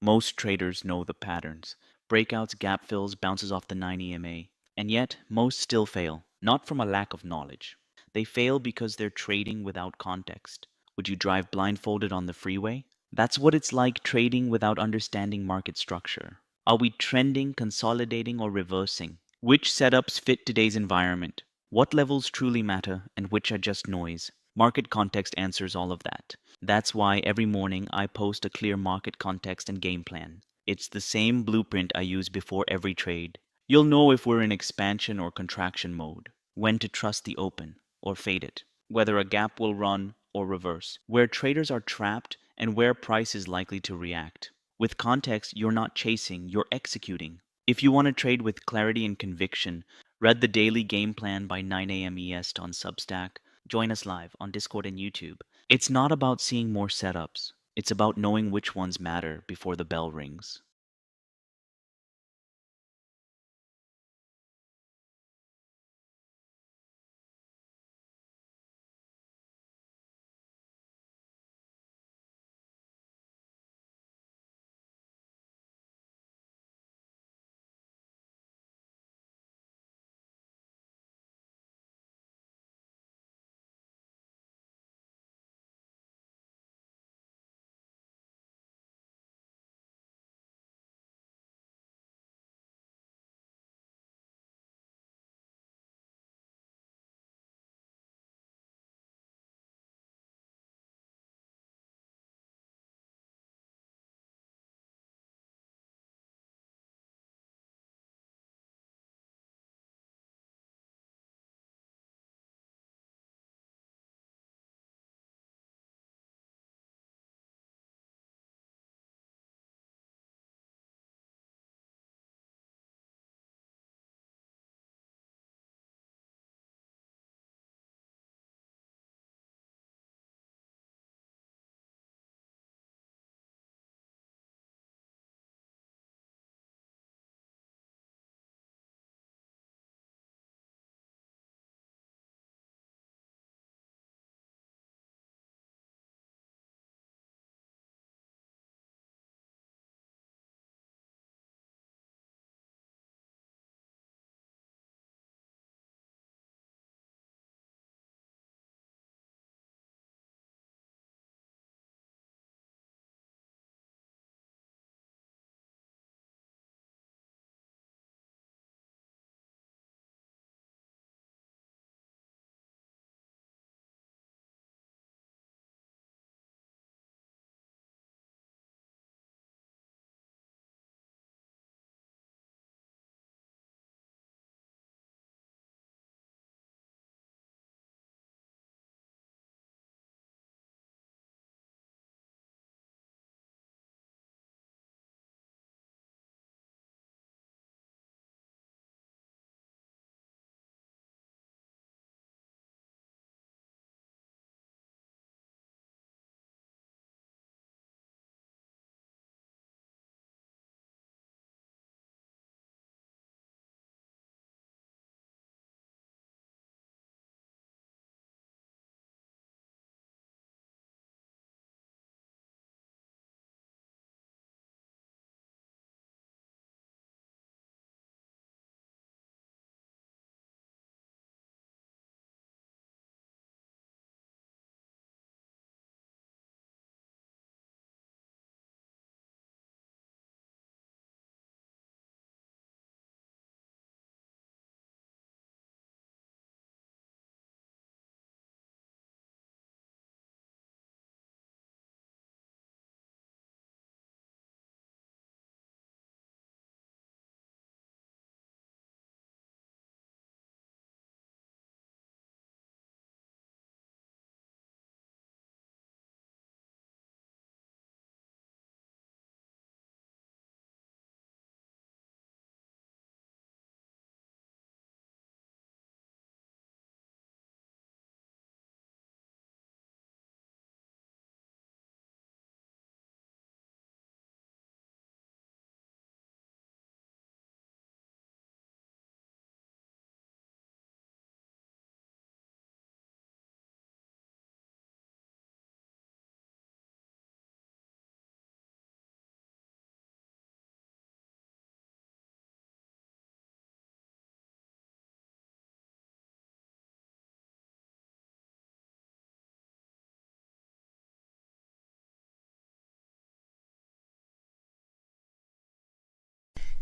Most traders know the patterns. Breakouts, gap fills, bounces off the 9 EMA. And yet, most still fail, not from a lack of knowledge. They fail because they're trading without context. Would you drive blindfolded on the freeway? That's what it's like trading without understanding market structure. Are we trending, consolidating, or reversing? Which setups fit today's environment? What levels truly matter and which are just noise? Market context answers all of that. That's why every morning I post a clear market context and game plan. It's the same blueprint I use before every trade. You'll know if we're in expansion or contraction mode, when to trust the open or fade it, whether a gap will run or reverse, where traders are trapped and where price is likely to react. With context, you're not chasing, you're executing. If you want to trade with clarity and conviction, read the daily game plan by 9 AM EST on Substack. Join us live on Discord and YouTube. It's not about seeing more setups. It's about knowing which ones matter before the bell rings.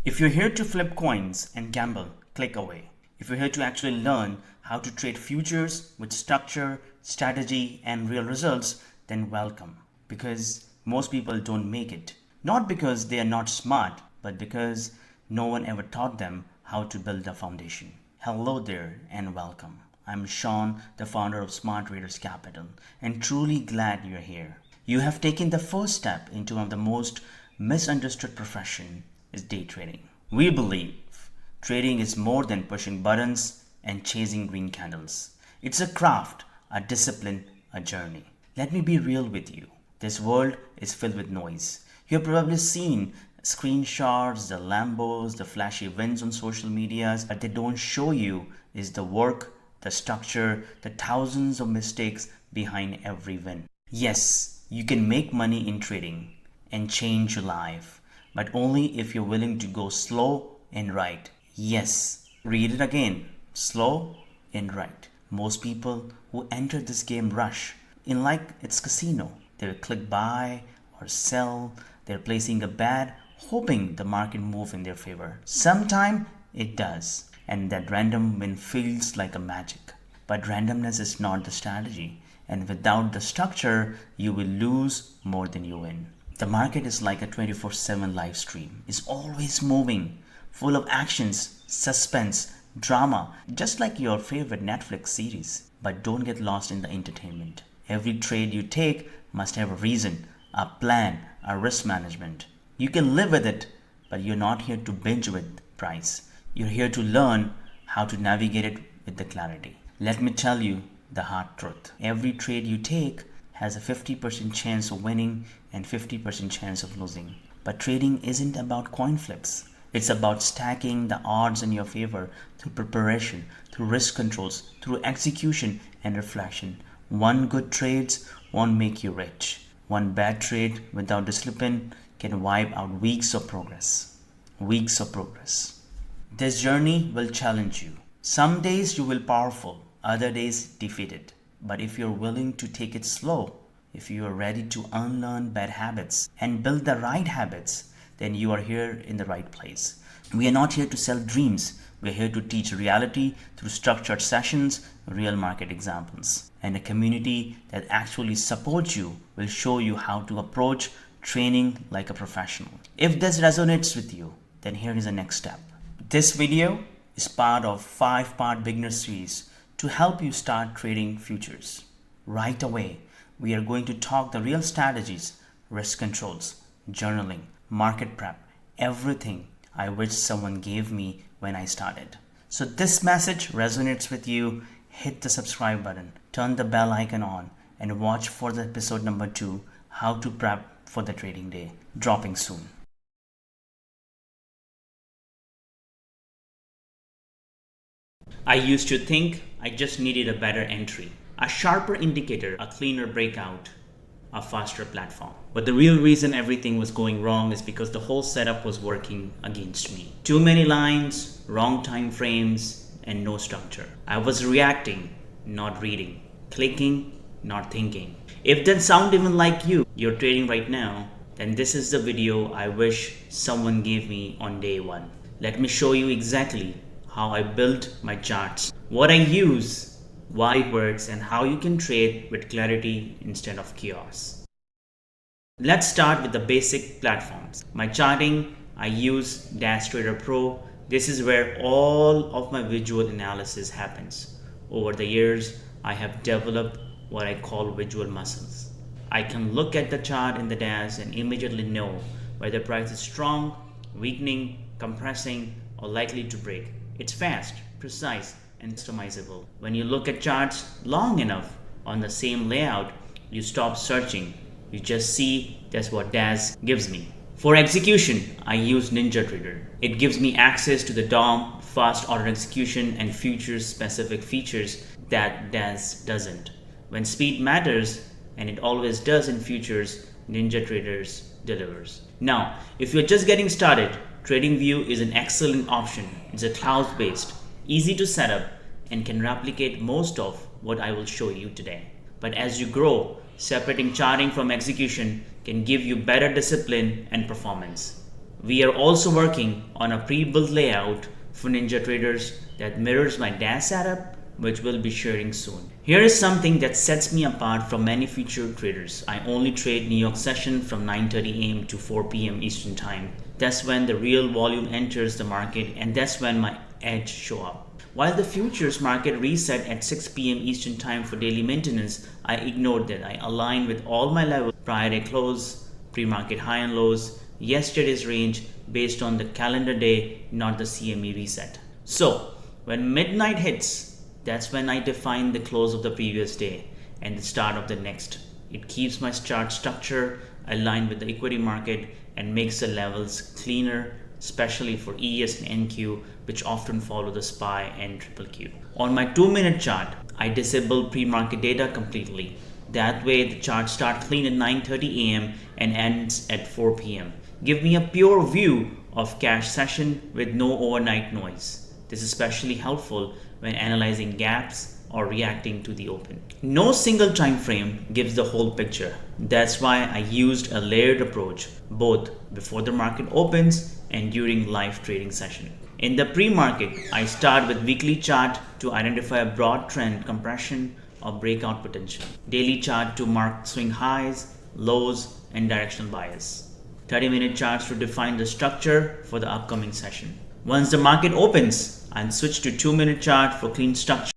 If you're here to flip coins and gamble, click away. If you're here to actually learn how to trade futures with structure, strategy, and real results, then welcome. Because most people don't make it. Not because they are not smart, but because no one ever taught them how to build a foundation. Hello there and welcome. I'm Sean, the founder of Smart Traders Capital, and truly glad you're here. You have taken the first step into one of the most misunderstood profession is day trading. We believe trading is more than pushing buttons and chasing green candles. It's a craft, a discipline, a journey. Let me be real with you. This world is filled with noise. You have probably seen screenshots, the Lambos, the flashy wins on social medias, but they don't show you is the work, the structure, the thousands of mistakes behind every win. Yes, you can make money in trading and change your life, but only if you're willing to go slow and right. Yes, read it again. Slow and right. Most people who enter this game rush in like it's casino. They'll click buy or sell. They're placing a bet, hoping the market move in their favor. Sometime it does, and that random win feels like a magic. But randomness is not the strategy, and without the structure, you will lose more than you win. The market is like a 24/7 live stream. It's always moving, full of actions, suspense, drama, just like your favorite Netflix series. But don't get lost in the entertainment. Every trade you take must have a reason, a plan, a risk management. You can live with it, but you're not here to binge with price. You're here to learn how to navigate it with the clarity. Let me tell you the hard truth. Every trade you take has a 50% chance of winning and 50% chance of losing. But trading isn't about coin flips. It's about stacking the odds in your favor through preparation, through risk controls, through execution and reflection. One good trade won't make you rich. One bad trade without discipline can wipe out weeks of progress. Weeks of progress. This journey will challenge you. Some days you will powerful, other days defeated. But if you're willing to take it slow, if you are ready to unlearn bad habits and build the right habits, then you are here in the right place. We are not here to sell dreams. We are here to teach reality through structured sessions, real market examples. And a community that actually supports you will show you how to approach training like a professional. If this resonates with you, then here is the next step. This video is part of 5-part beginner series to help you start trading futures. Right away, we are going to talk the real strategies, risk controls, journaling, market prep, everything I wish someone gave me when I started. So this message resonates with you, hit the subscribe button, turn the bell icon on, and watch for the episode number 2, how to prep for the trading day, dropping soon. I used to think I just needed a better entry, a sharper indicator, a cleaner breakout, a faster platform. But the real reason everything was going wrong is because the whole setup was working against me. Too many lines, wrong time frames, and no structure. I was reacting, not reading, clicking, not thinking. If that sounds even like you're trading right now, then this is the video I wish someone gave me on day 1. Let me show you exactly how I built my charts, what I use, why it works, and how you can trade with clarity instead of chaos. Let's start with the basic platforms. My charting, I use Dash Trader Pro. This is where all of my visual analysis happens. Over the years, I have developed what I call visual muscles. I can look at the chart in the Dash and immediately know whether price is strong, weakening, compressing, or likely to break. It's fast, precise, and customizable. When you look at charts long enough on the same layout, you stop searching. You just see that's what Dash gives me. For execution, I use Ninja Trader. It gives me access to the DOM, fast order execution, and futures specific features that Dash doesn't. When speed matters, and it always does in futures, Ninja Traders delivers. Now, if you're just getting started, TradingView is an excellent option. It's a cloud-based, easy to set up, and can replicate most of what I will show you today. But as you grow, separating charting from execution can give you better discipline and performance. We are also working on a pre-built layout for Ninja Traders that mirrors my dash setup, which we'll be sharing soon. Here is something that sets me apart from many future traders. I only trade New York session from 9:30 a.m. to 4 p.m. Eastern Time. That's when the real volume enters the market, and that's when my edge show up. While the futures market reset at 6 p.m. Eastern Time for daily maintenance, I ignored that. I aligned with all my levels prior to close, pre-market high and lows, yesterday's range based on the calendar day, not the CME reset. So, when midnight hits, that's when I define the close of the previous day and the start of the next. It keeps my chart structure aligned with the equity market and makes the levels cleaner, especially for ES and NQ, which often follow the SPY and triple Q. On my 2-minute chart, I disable pre-market data completely. That way the chart starts clean at 9:30 a.m. and ends at 4 p.m. Give me a pure view of cash session with no overnight noise. This is especially helpful when analyzing gaps or reacting to the open. No single time frame gives the whole picture. That's why I used a layered approach both before the market opens and during live trading session. In the pre-market, I start with weekly chart to identify a broad trend compression or breakout potential. Daily chart to mark swing highs, lows, and directional bias. 30-minute charts to define the structure for the upcoming session. Once the market opens, I'll switch to 2-minute chart for clean structure.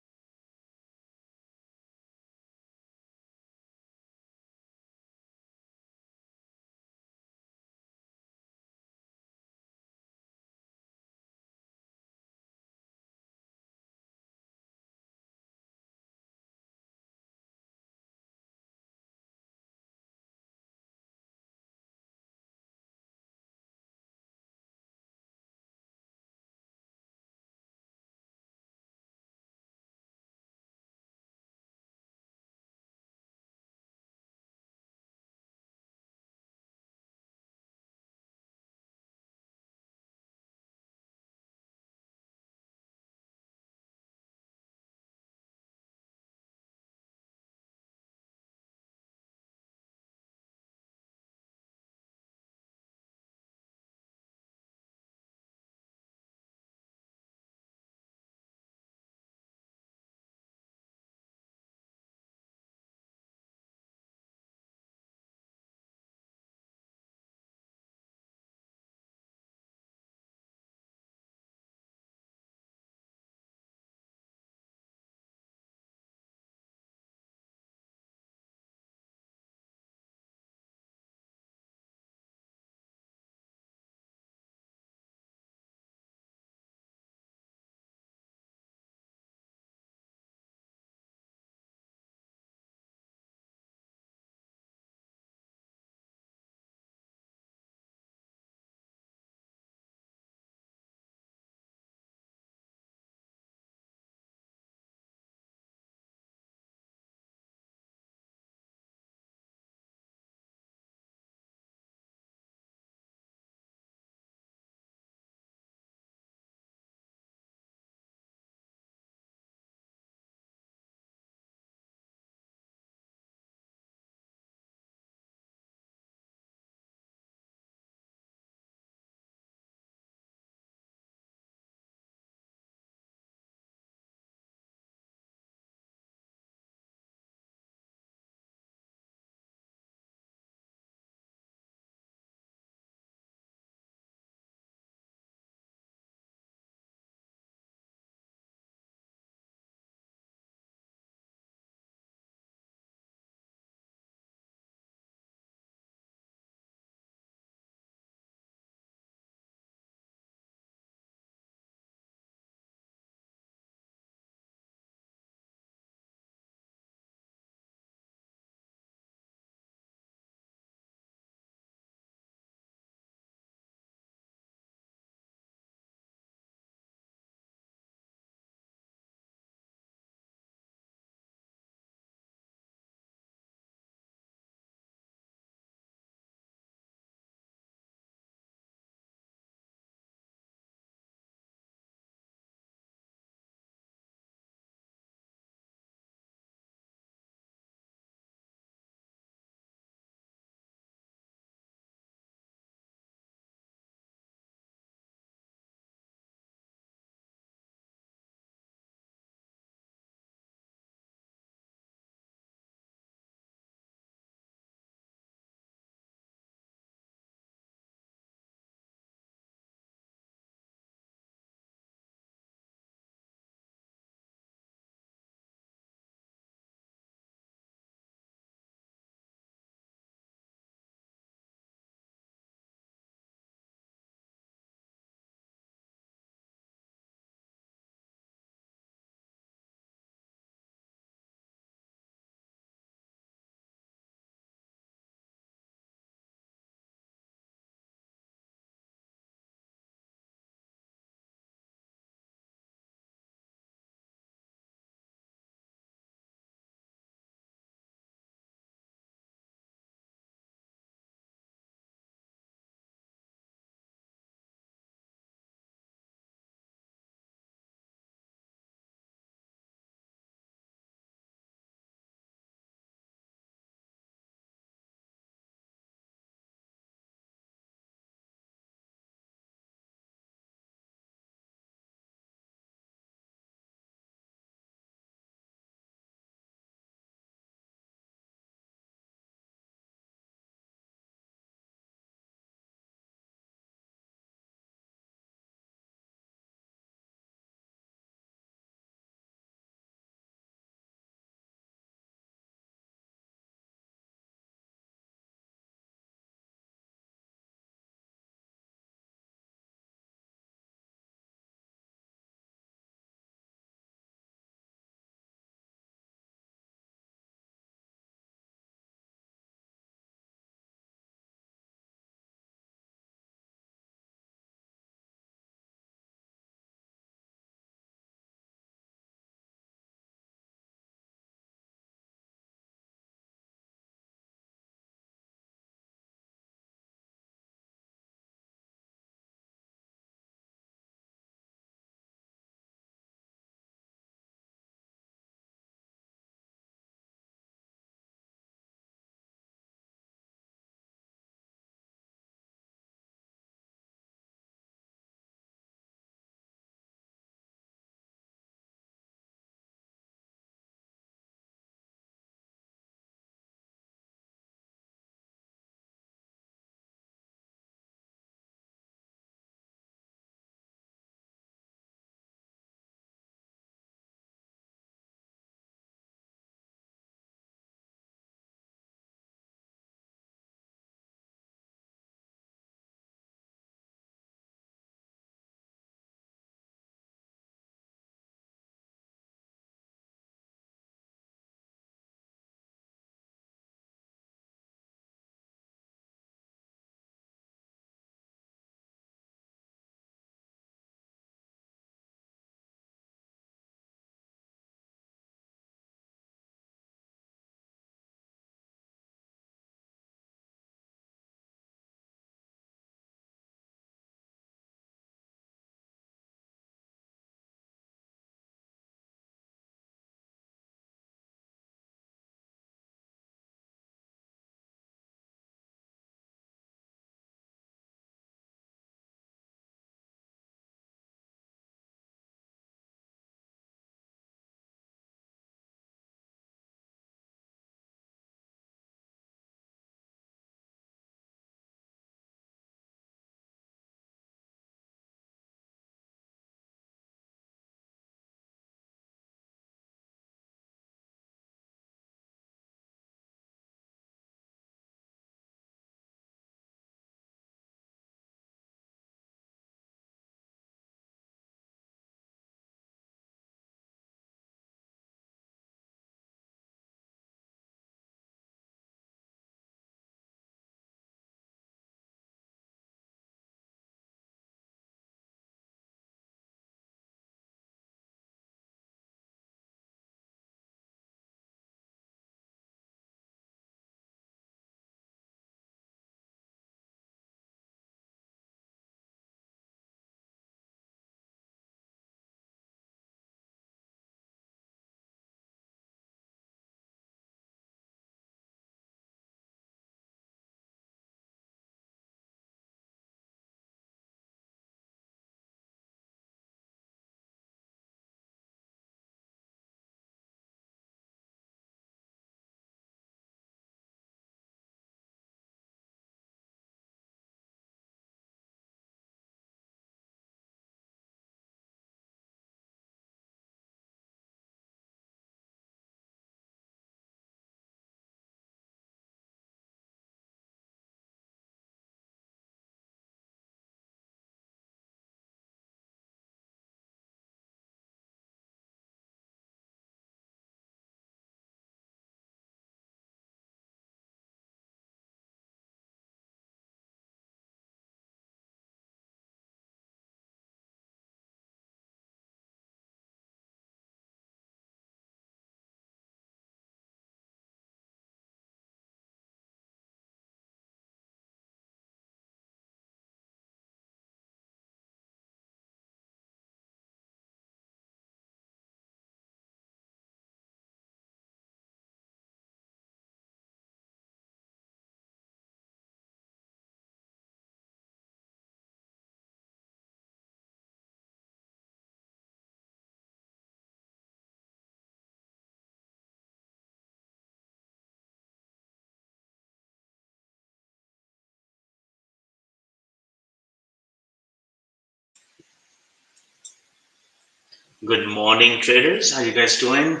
Good morning, traders. How you guys doing?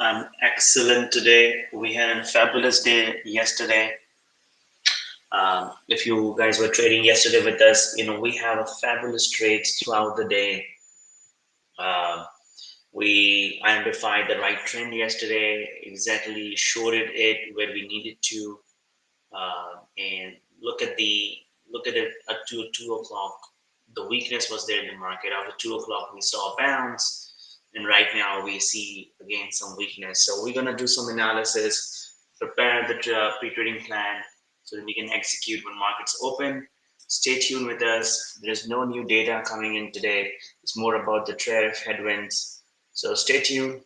I'm excellent today. We had a fabulous day yesterday. If you guys were trading yesterday with us, we have a fabulous trades throughout the day. Uh, we identified the right trend yesterday, exactly shorted it where we needed to, and look at it at 2 o'clock. The weakness was there in the market. After 2 o'clock, we saw a bounce, and right now we see again some weakness. So we're gonna do some analysis, prepare the pre-trading plan so that we can execute when markets open. Stay tuned with us. There's no new data coming in today. It's more about the tariff headwinds. So stay tuned.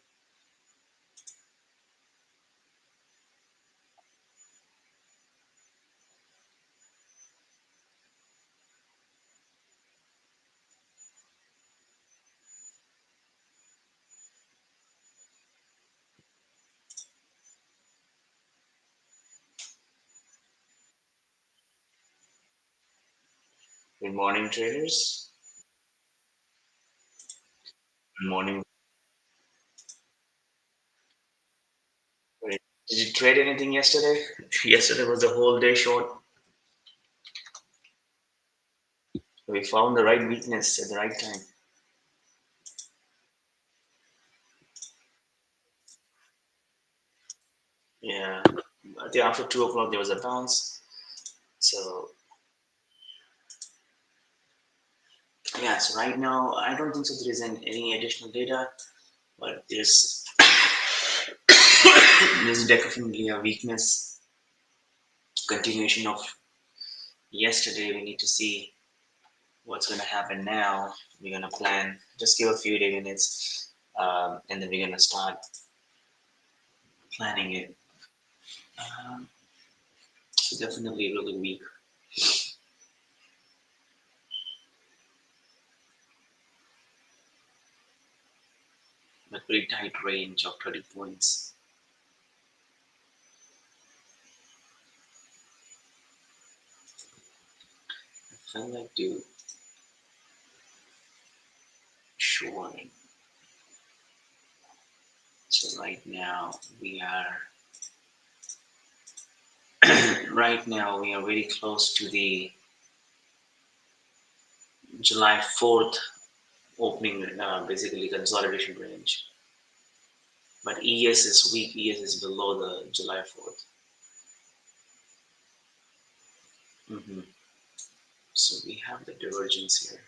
Good morning, traders. Good morning. Did you trade anything yesterday? Yesterday was the whole day short. We found the right weakness at the right time. Yeah. I think after 2 o'clock there was a bounce. So yeah, so right now I don't think so there is any additional data, but there's definitely a weakness. Continuation of yesterday. We need to see what's gonna happen now. We're gonna plan. Just give a few minutes, and then we're gonna start planning it. Um, so definitely really weak, but pretty tight range of 30 points. I felt like to shorting. So right now we are very close to the July 4th opening, basically consolidation range. But ES is weak. ES is below the July 4th. Hmm. So we have the divergence here.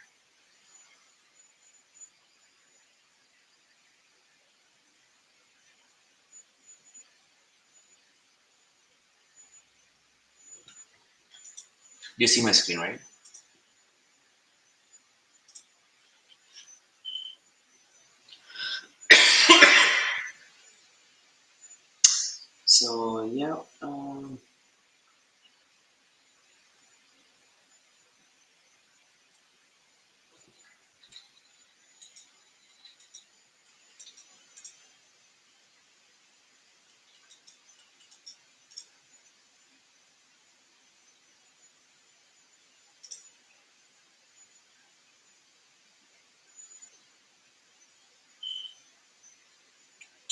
Do you see my screen, right? So yeah,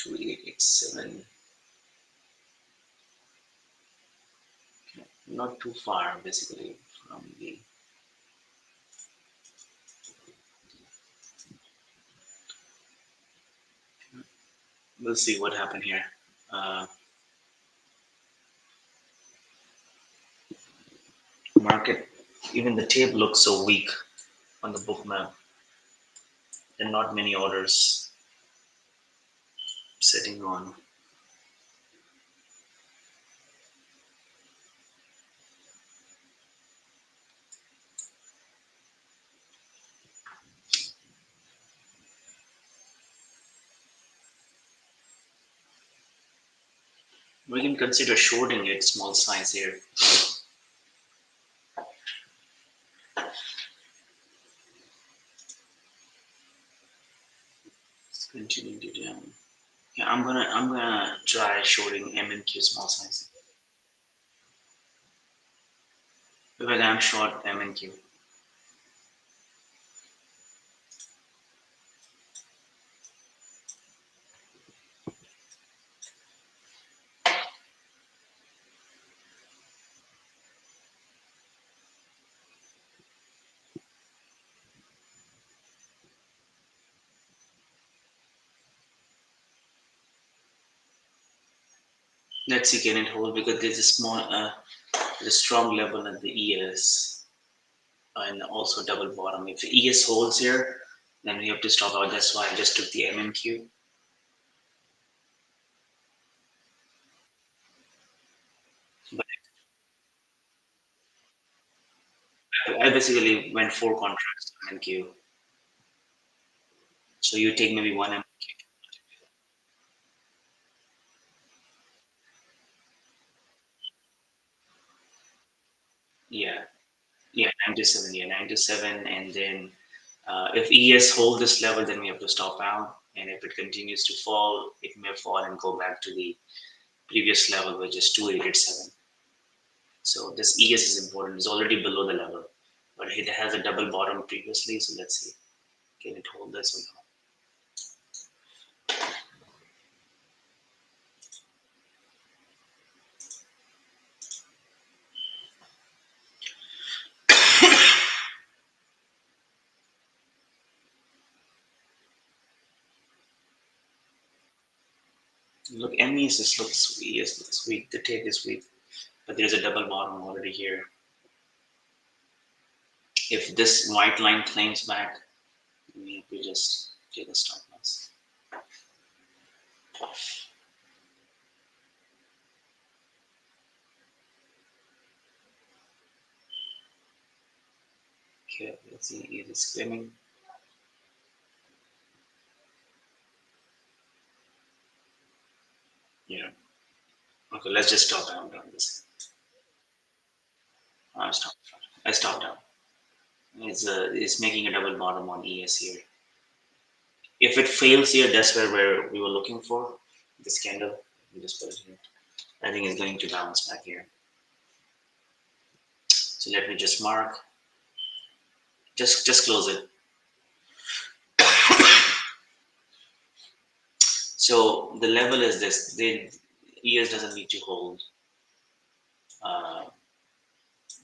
2887, not too far basically from the. We'll see what happened here. Uh, Market, even the tape looks so weak on the book map. There are not many orders sitting on. We can consider shorting it small size here. Let's continue to down. Yeah, I'm gonna try shorting M and Q small size because I'm short M and Q. Let's see, can it hold? Because there's a small, there's a strong level at the ES and also double bottom. If the ES holds here, then we have to stop out. That's why I just took the MMQ. But I basically went four contracts MMQ. So you take maybe one MMQ. Yeah, yeah, 97, yeah, 97, and then if ES hold this level, then we have to stop out. And if it continues to fall, it may fall and go back to the previous level, which is 2887. So this ES is important. It's already below the level, but it has a double bottom previously. So let's see, can it hold this or not? Look, MES looks ES looks weak. The tape is weak, but there's a double bottom already here. If this white line claims back, we just take a stop loss. Okay, let's see. It is claiming. Yeah. Okay, let's just stop down on this. I stopped. I stopped down. It's making a double bottom on ES here. If it fails here, that's where we were looking for this candle. We just put it here. I think it's going to bounce back here. So let me just mark. Just close it. So the level is this. The ES doesn't need to hold uh,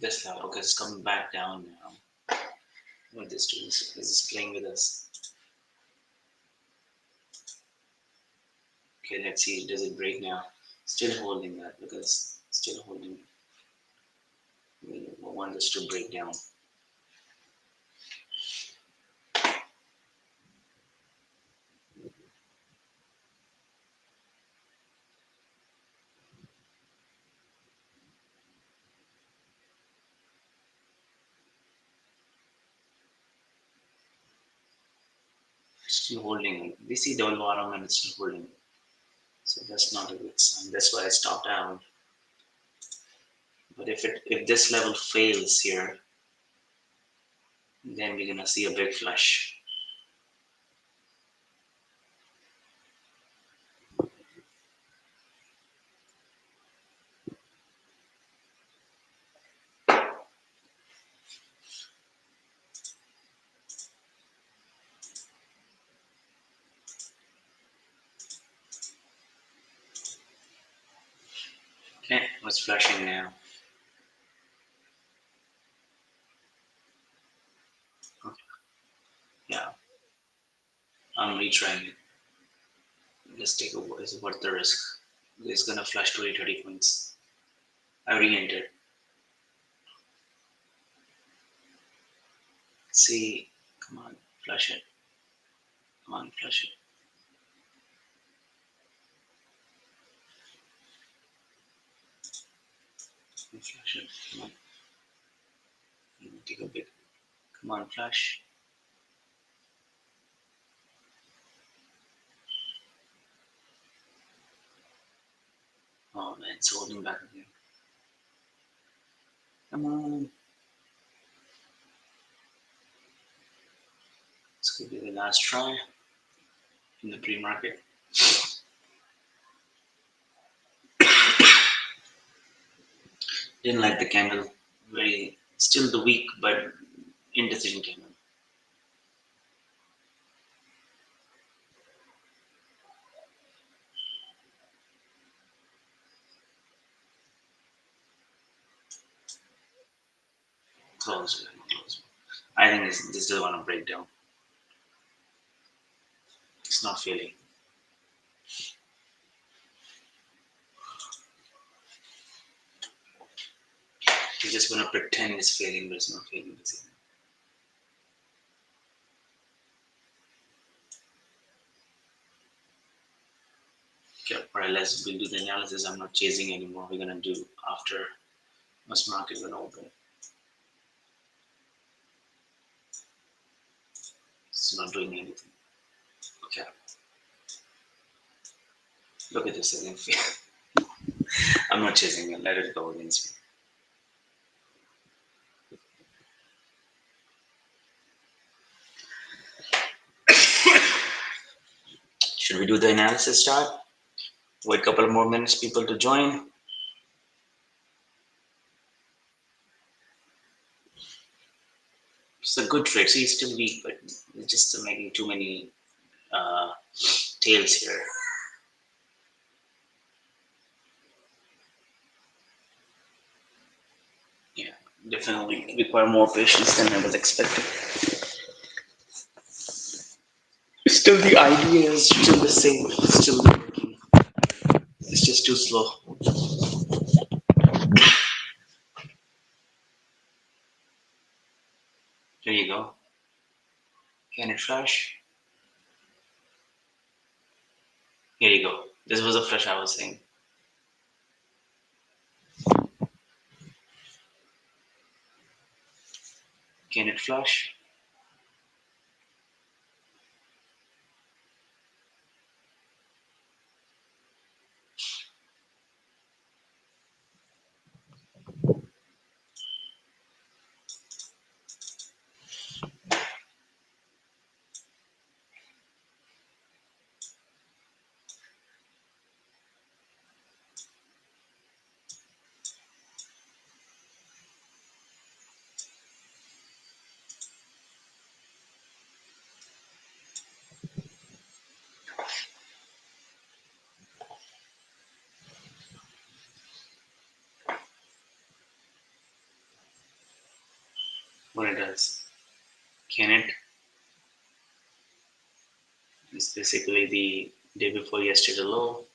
this level. Okay, it's coming back down now. What this doing is this playing with us. Okay, let's see. Does it break now? Still holding that because still holding. We want this to break down. Still holding. We see double bottom and it's still holding. So that's not a good sign. That's why I stopped out. But if this level fails here, then we're gonna see a big flush. Okay, what's flashing now? Okay, yeah, I'm retrying it. Let's take a is what the risk. It's gonna flash 20, 30 points. I re-entered. See, come on, flash it. Come on, flash it. Flash it. Come on. Take a big. Come on, flash. Oh man, it's holding back again. Come on. This could be the last try in the pre-market. Didn't like the candle. Very still the weak but indecision candle. Close. Close. I think this doesn't want to break down. It's not feeling. You're just gonna pretend it's failing, but it's not failing. Okay, alright, we'll do the analysis. I'm not chasing anymore. We're gonna do after most market gonna open. It's not doing anything. Okay. Look at this again. I'm not chasing it. Let it go against me. Should we do the analysis start? Wait a couple more minutes, people to join. It's a good trade. See, it's still weak, but it's just making too many tails here. Yeah, definitely require more patience than I was expecting. Still, the idea is still the same. Still working. It's just too slow. Here you go. Can it flash? Here you go. This was a flash I was saying. Can it flash? What it does? Can it? It's basically the day before yesterday low.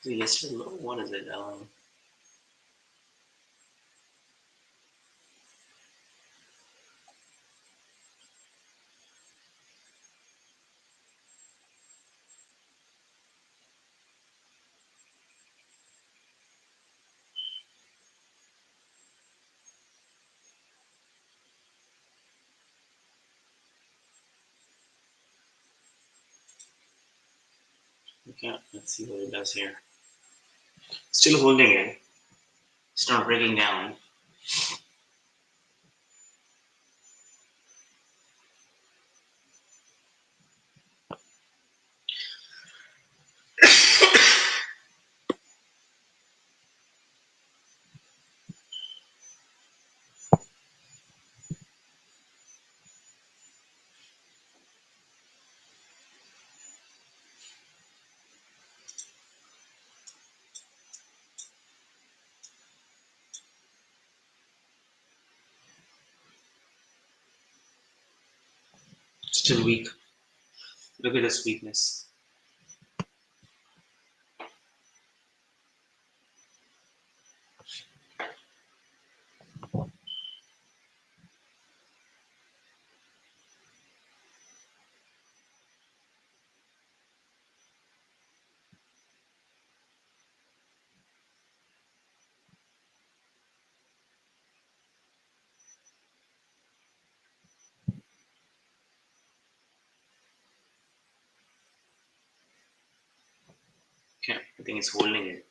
So yesterday low. What is it? Okay, let's see what it does here. Still holding it. It's not breaking down. Still weak. Look at this weakness. Okay, I think it's holding it.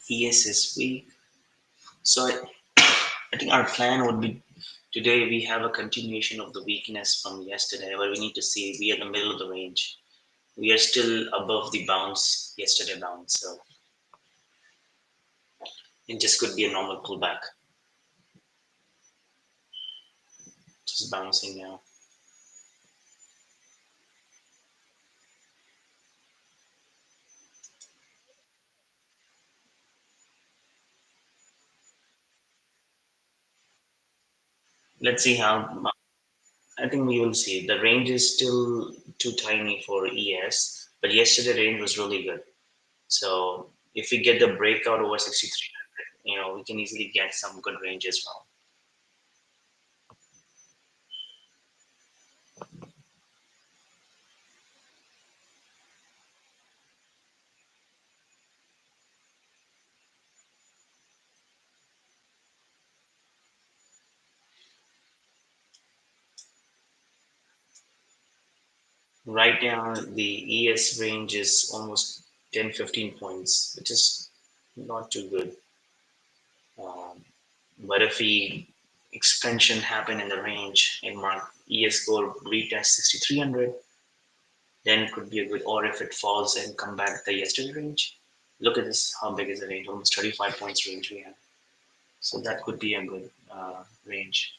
ES is weak. So I think our plan would be today we have a continuation of the weakness from yesterday, but we need to see we are in the middle of the range. We are still above the bounce, yesterday bounce. So it just could be a normal pullback. Just bouncing now. Let's see how. I think we will see. The range is still too tiny for ES, but yesterday range was really good. So if we get the breakout over 6300, we can easily get some good range as well. Right now, the ES range is almost 10-15 points, which is not too good. Um, but if we expansion happen in the range and mark ES goal retest 6300, then it could be a good. Or if it falls and come back the yesterday range, look at this. How big is the range? Almost 35 points range we have. So that could be a good range.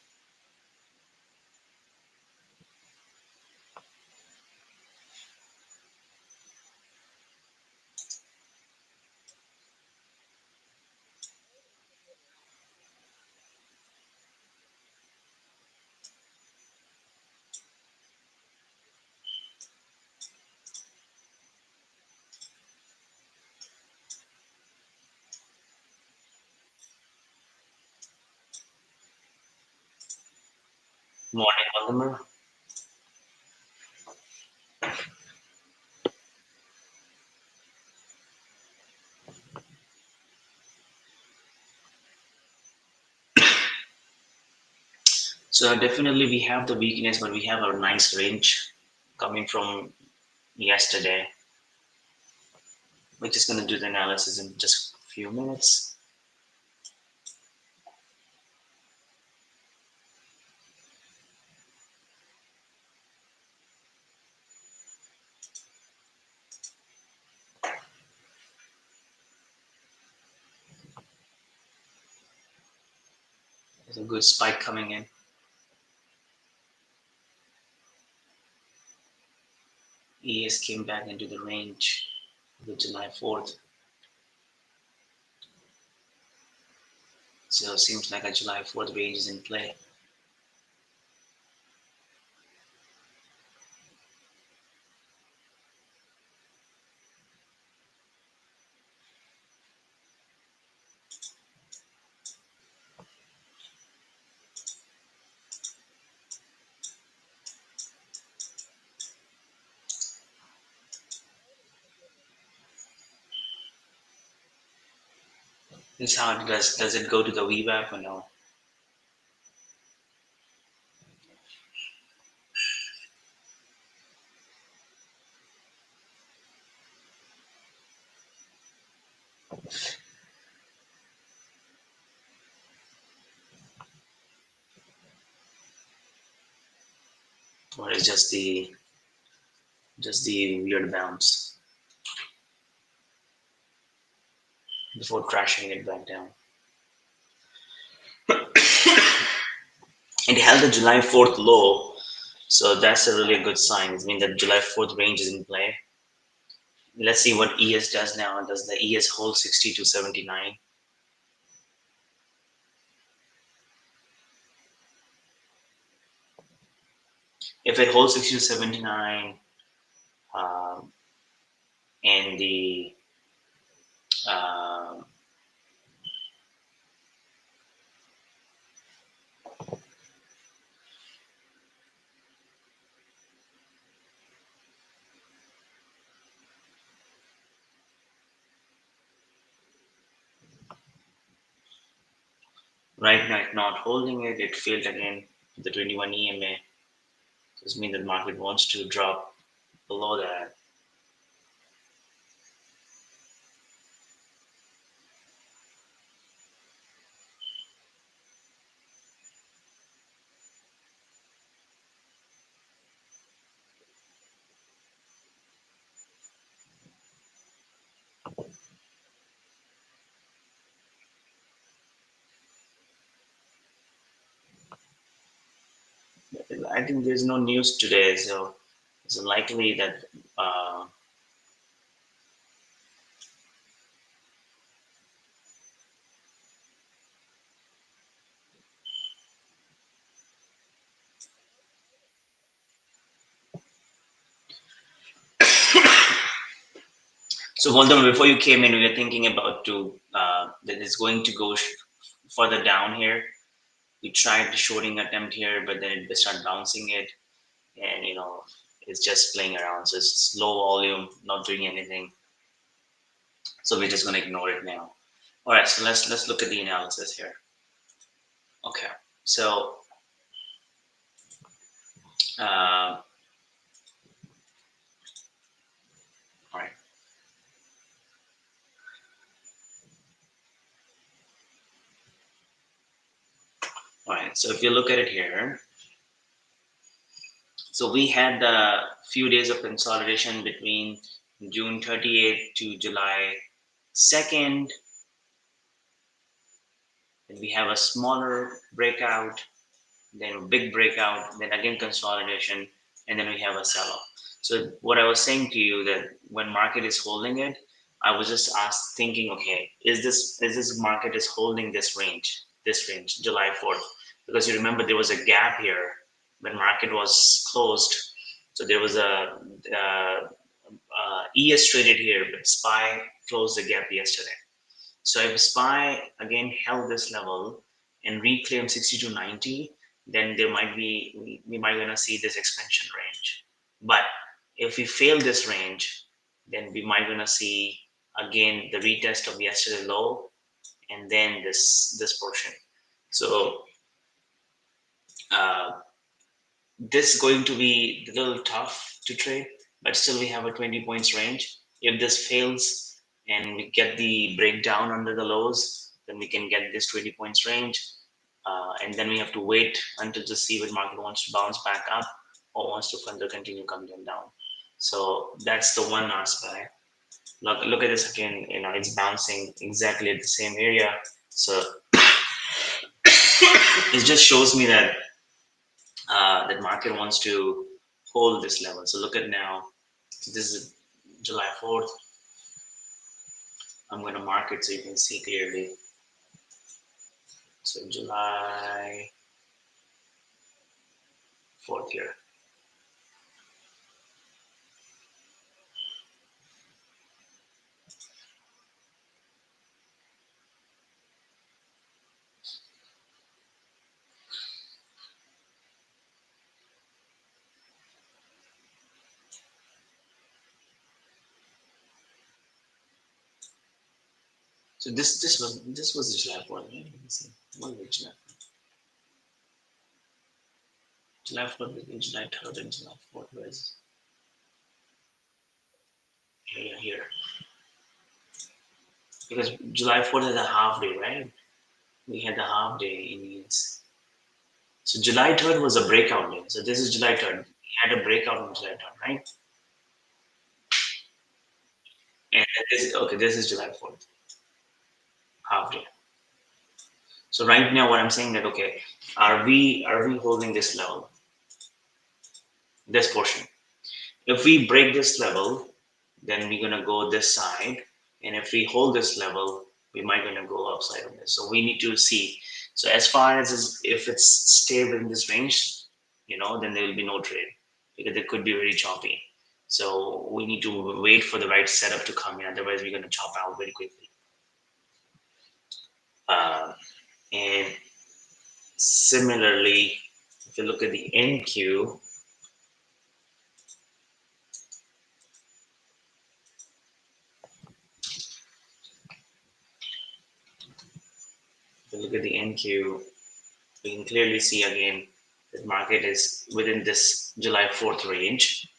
Morning, Valdemar. So definitely we have the weakness, but we have a nice range coming from yesterday. We're just going to do the analysis in just a few minutes. There's a good spike coming in. ES came back into the range the July 4th. So it seems like a July 4th range is in play. This is how it does. Does it go to the VWAP or no? Or is just the weird bounce before crashing it back down? It held the July 4th low, so that's a really good sign. It means that July 4th range is in play. Let's see what ES does now. Does the ES hold 60 to 79? If it holds 60 to 79, um, and the uh, right now it's not holding it, it failed again the 21 EMA. This means the market wants to drop below that. I think there's no news today, so it's likely that So Voldemort, before you came in, we were thinking about that it's going to go further down here. We tried the shorting attempt here, but then it started bouncing it, and it's just playing around. So it's low volume, not doing anything. So we're just going to ignore it now. All right, so let's look at the analysis here. Okay, so all right. All right, so if you look at it here, so we had a few days of consolidation between June 28th to July 2nd. Then we have a smaller breakout, then a big breakout, then again consolidation, and then we have a sell-off. So what I was saying to you that when market is holding it, I was just thinking, okay, is this market is holding this range, July 4th? Because you remember there was a gap here when market was closed. So there was a ES traded here, but SPY closed the gap yesterday. So if SPY again held this level and reclaimed 60 to 90, then there might be we might gonna see this expansion range. But if we fail this range, then we might gonna see again the retest of yesterday low and then this portion. So uh, this is going to be a little tough to trade, but still we have a 20 points range. If this fails and we get the breakdown under the lows, then we can get this 20 points range. And then we have to wait until to see when market wants to bounce back up or wants to further continue coming down. So that's the one aspect. Look at this again, it's bouncing exactly at the same area. So it just shows me that that market wants to hold this level. So look at now. So this is July 4th. I'm going to mark it so you can see clearly. So July 4th here. So this was July 4th. Right? Let me see. What was July 4th, July 3rd, and July 4th. Where is here? Because July 4th is a half day, right? We had the half day in ES. So July 3rd was a breakout day. So this is July 3rd. We had a breakout on July 3rd, right? And this is July 4th, half day. So right now, what I'm saying that okay, are we holding this level, this portion? If we break this level, then we're gonna go this side, and if we hold this level, we might gonna go upside on this. So we need to see. So as far as if it's stay within this range, then there will be no trade because it could be very choppy. So we need to wait for the right setup to come in. Otherwise, we're gonna chop out very quickly. And similarly, if you look at the NQ, look at the NQ, we can clearly see again that market is within this July 4th range.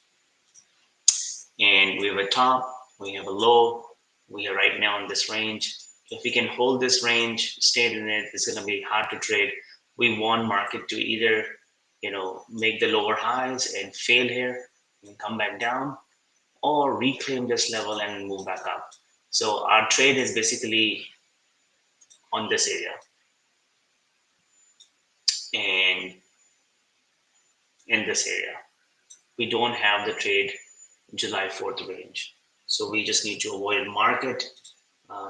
And we have a top, we have a low, we are right now in this range. If we can hold this range, stay in it, it's going to be hard to trade. We want market to either, make the lower highs and fail here and come back down, or reclaim this level and move back up. So our trade is basically on this area. And in this area, we don't have the trade July 4th range. So we just need to avoid market,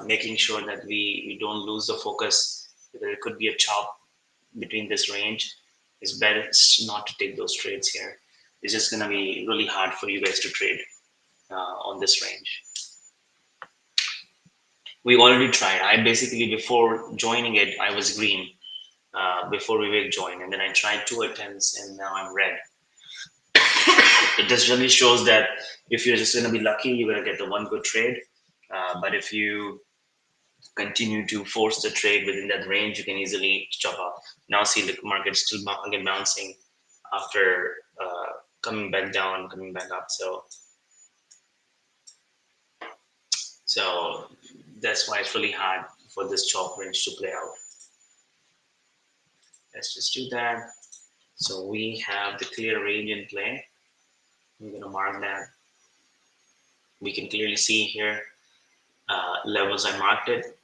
making sure that we don't lose the focus because it could be a chop between this range. It's better not to take those trades here. It's just going to be really hard for you guys to trade on this range. We already tried. I basically, before joining it, I was green before Vivek joined, and then I tried 2 attempts, and now I'm red. It just really shows that if you're just going to be lucky, you're going to get the one good trade. But if you continue to force the trade within that range, you can easily chop off. Now see the market still again bouncing after coming back down, coming back up. So that's why it's really hard for this chop range to play out. Let's just do that. So we have the clear range in play. I'm going to mark that. We can clearly see here levels I marked it.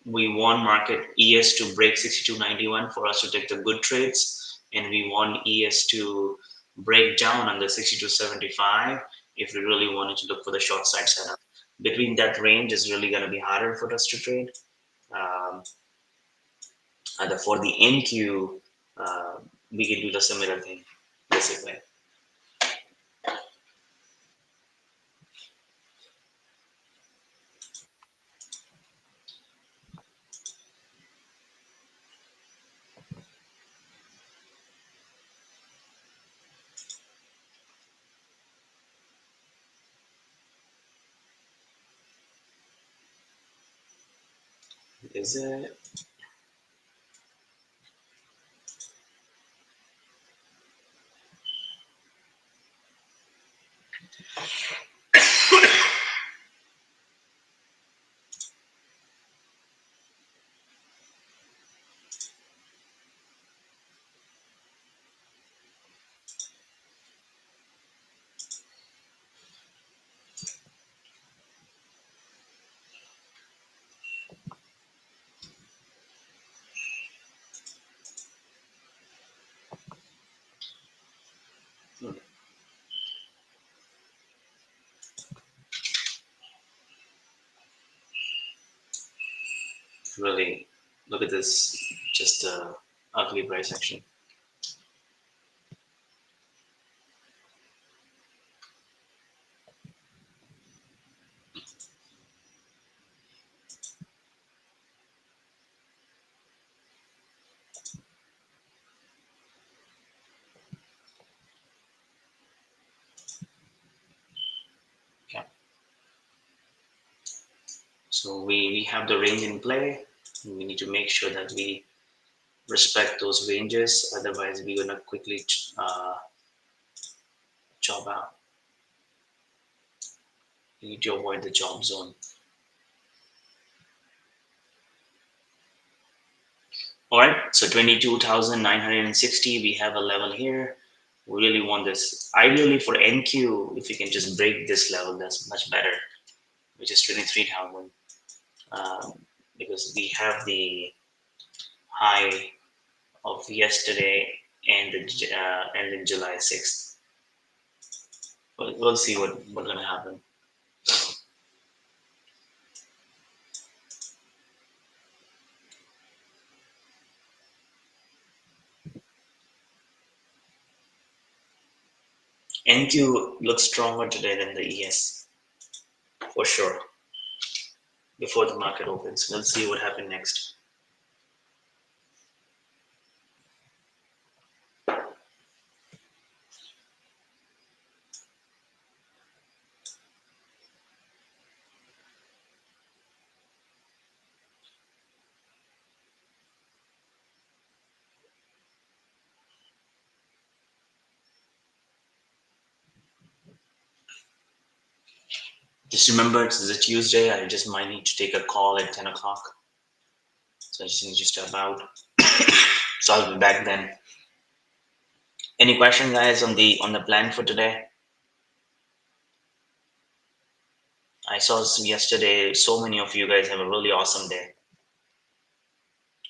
We want market ES to break 62.91 for us to take the good trades, and we want ES to break down under 62.75 if we really wanted to look for the short side setup. Between that range is really going to be harder for us to trade. Um, for the NQ, we can do the similar thing, basically. Is it? Really, look at this, just ugly price action. Okay. So we have the range in play. We need to make sure that we respect those ranges. Otherwise, we're gonna quickly chop out. You need to avoid the chop zone. All right. So 22,960. We have a level here. We really want this. Ideally for NQ, if you can just break this level, that's much better, which is 23,000. Because we have the high of yesterday and then July 6th. We'll see what's gonna happen. NQ looks stronger today than the ES for sure. Before the market opens, we'll see what happens next. Just remember, it's a Tuesday. I just might need to take a call at 10 o'clock. So I just need to step out. So I'll be back then. Any question, guys, on the plan for today? I saw yesterday so many of you guys have a really awesome day.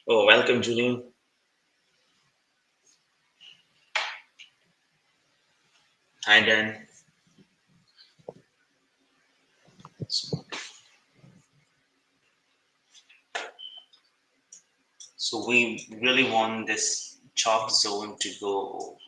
Oh, welcome, Julian. Hi, Dan. So we really want this chop zone to go.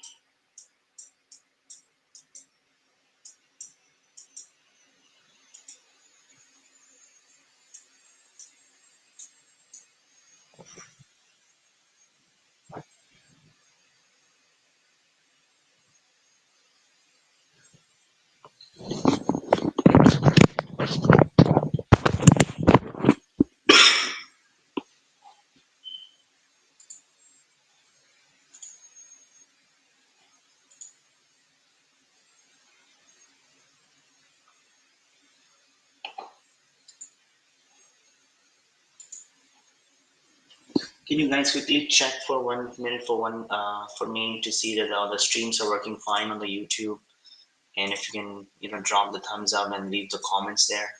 Can you guys quickly check for 1 minute for one for me to see that all the streams are working fine on the YouTube? And if you can, drop the thumbs up and leave the comments there.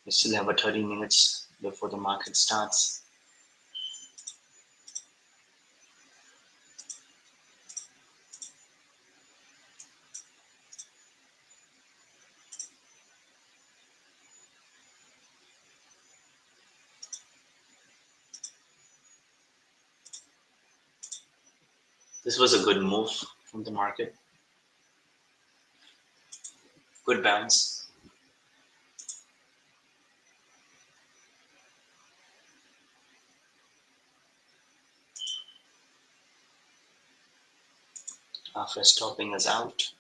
We still have a 30 minutes before the market starts. This was a good move from the market. Good bounce. After stopping us out.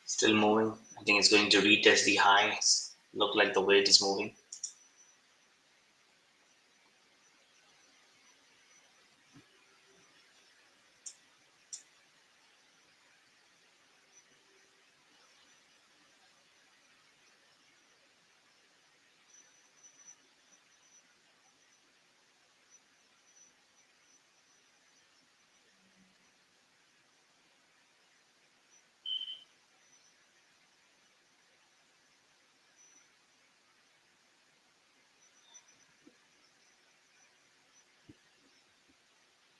Still moving. I think it's going to retest the highs. Look like the way it is moving.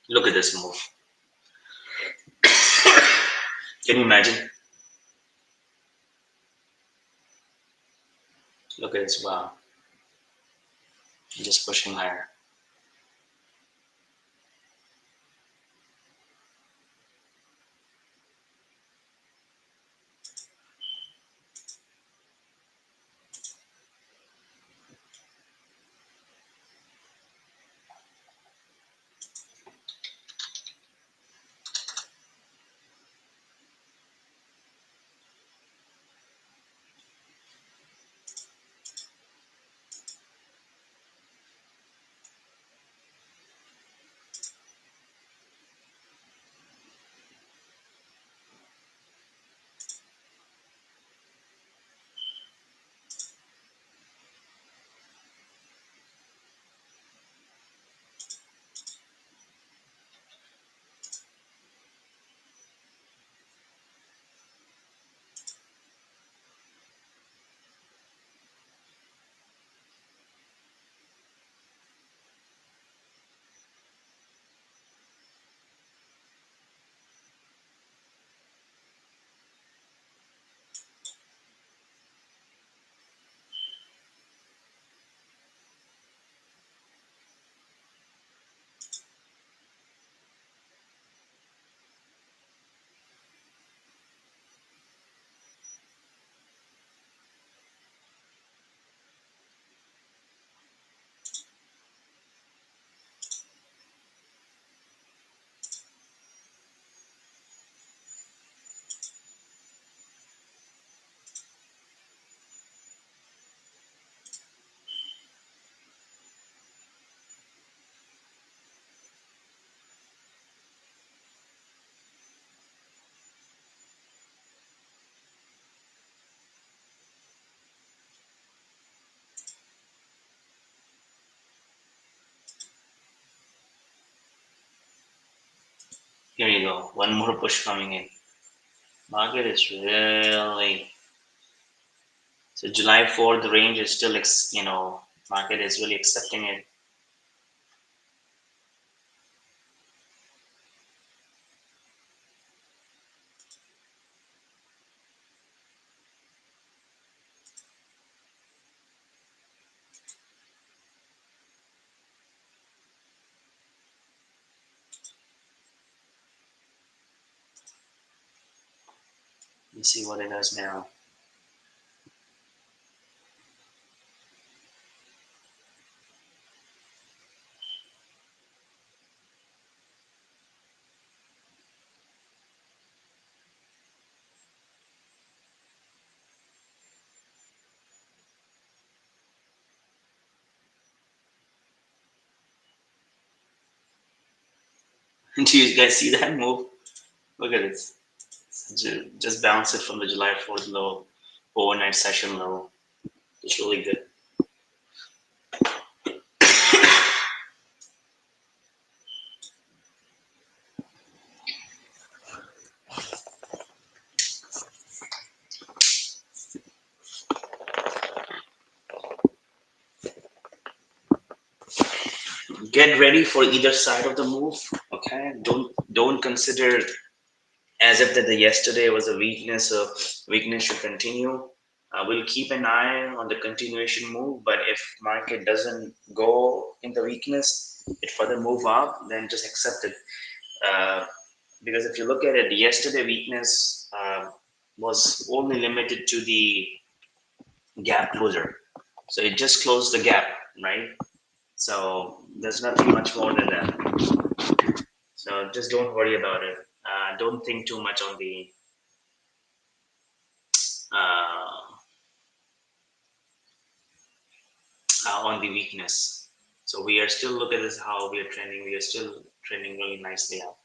Look at this move. Can you imagine? Look at this. Wow. Just pushing higher. Here you go. One more push coming in. Market is really so July 4th. The range is still, market is really accepting it. Let's see what it does now. Do you guys see that move? Look at it. Just bounce it from the July 4th low, overnight session low. It's really good. Get ready for either side of the move. Okay. Don't consider as if that the yesterday was a weakness, so weakness should continue. We'll keep an eye on the continuation move, but if market doesn't go in the weakness, it further move up, then just accept it. Uh, because if you look at it, yesterday weakness was only limited to the gap closer, so it just closed the gap, right? So there's nothing much more than that. So just don't worry about it. Don't think too much uh, on the weakness. So we are still look at this how we are trending. We are still trending really nicely up.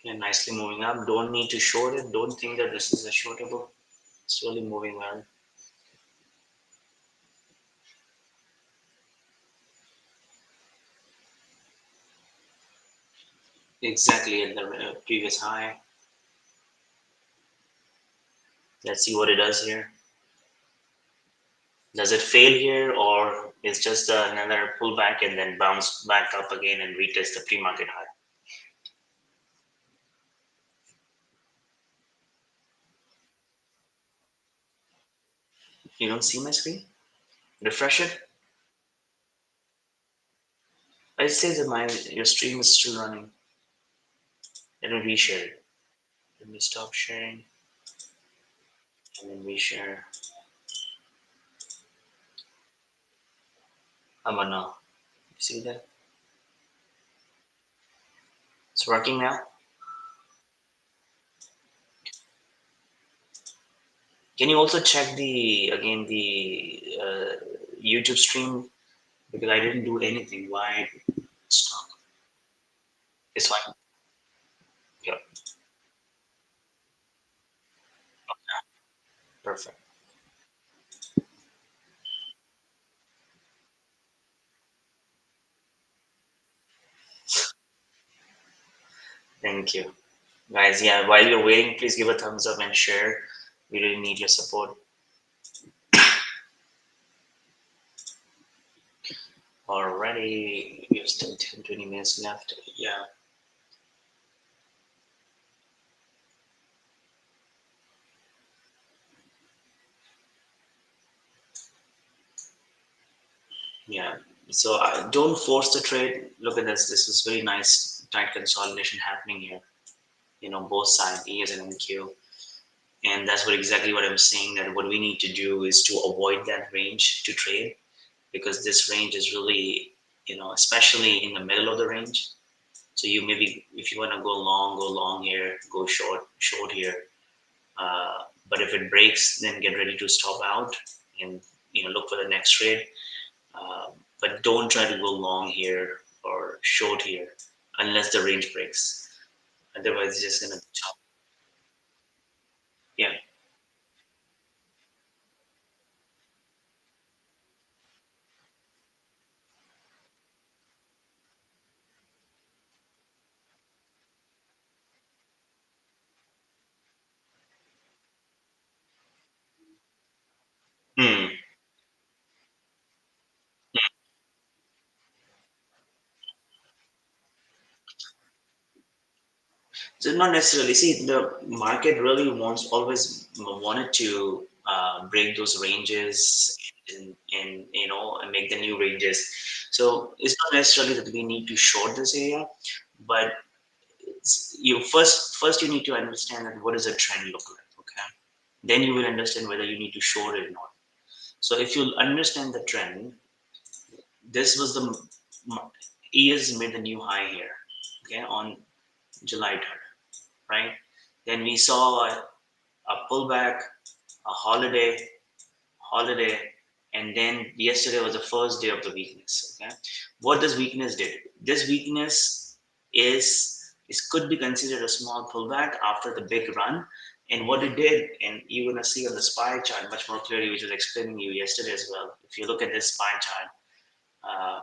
Okay, nicely moving up. Don't need to short it. Don't think that this is a shortable. It's really moving well. Exactly at the previous high. Let's see what it does here. Does it fail here, or is just another pullback and then bounce back up again and retest the pre-market high? You don't see my screen? Refresh it. It says that your stream is still running. Let me reshare it. Let me stop sharing and then reshare. How about now? You see that? It's working now. Can you also check the YouTube stream, because I didn't do anything. Why stop? It's fine. Yeah, perfect. Thank you, guys. Yeah, while you're waiting, please give a thumbs up and share. We really need your support. Already, we have still 10, 20 minutes left. Yeah, yeah. So don't force the trade. Look at this. This is very nice tight consolidation happening here. Both sides, ES and MQ. And that's exactly what I'm saying, that what we need to do is to avoid that range to trade, because this range is really, especially in the middle of the range. So you maybe, if you want to go long here, go short here. But if it breaks, then get ready to stop out and look for the next trade. Uh, but don't try to go long here or short here unless the range breaks. Otherwise, it's just gonna chop. Yeah, Hmm. So not necessarily. See, the market really wants always wanted to break those ranges and and make the new ranges. So it's not necessarily that we need to short this area, but you first you need to understand that what does a trend look like. Okay, then you will understand whether you need to short it or not. So if you understand the trend, this was the ES made the new high here. Okay, on July 3rd, right? Then we saw a pullback, a holiday, and then yesterday was the first day of the weakness. Okay, what this weakness did? This weakness is could be considered a small pullback after the big run. And what it did, and you're gonna see on the SPY chart much more clearly, which was explaining you yesterday as well. If you look at this SPY chart, uh,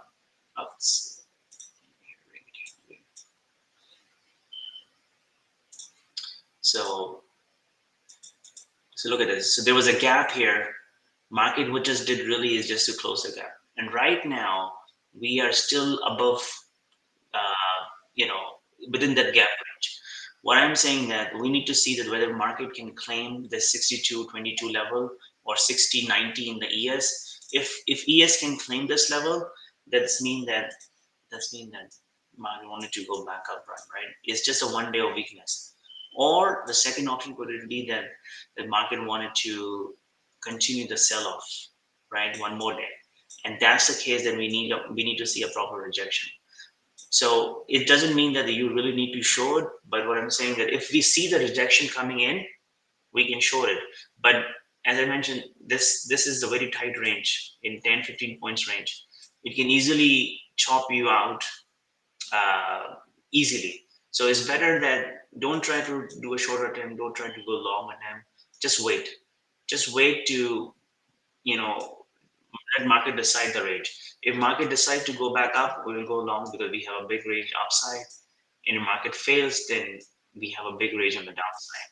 so so look at this. So there was a gap here. Market what just did really is just to close the gap. And right now we are still above, uh, you know, within that gap range. What I'm saying that we need to see that whether market can claim the 62.22 level or 60.90 in the ES. If ES can claim this level, that's mean that market wanted to go back up, right? It's just a 1 day of weakness. Or the second option could it be that the market wanted to continue the sell-off, right? One more day. And that's the case, then we need to see a proper rejection. So it doesn't mean that you really need to show it, but what I'm saying that if we see the rejection coming in, we can show it. But as I mentioned, this is a very tight range in 10-15 points range. It can easily chop you out uh, easily. So it's better that don't try to do a shorter attempt, don't try to go long attempt. Just wait. Just wait to you know let market decide the range. If market decide to go back up, we will go long because we have a big range upside. And if market fails, then we have a big range on the downside.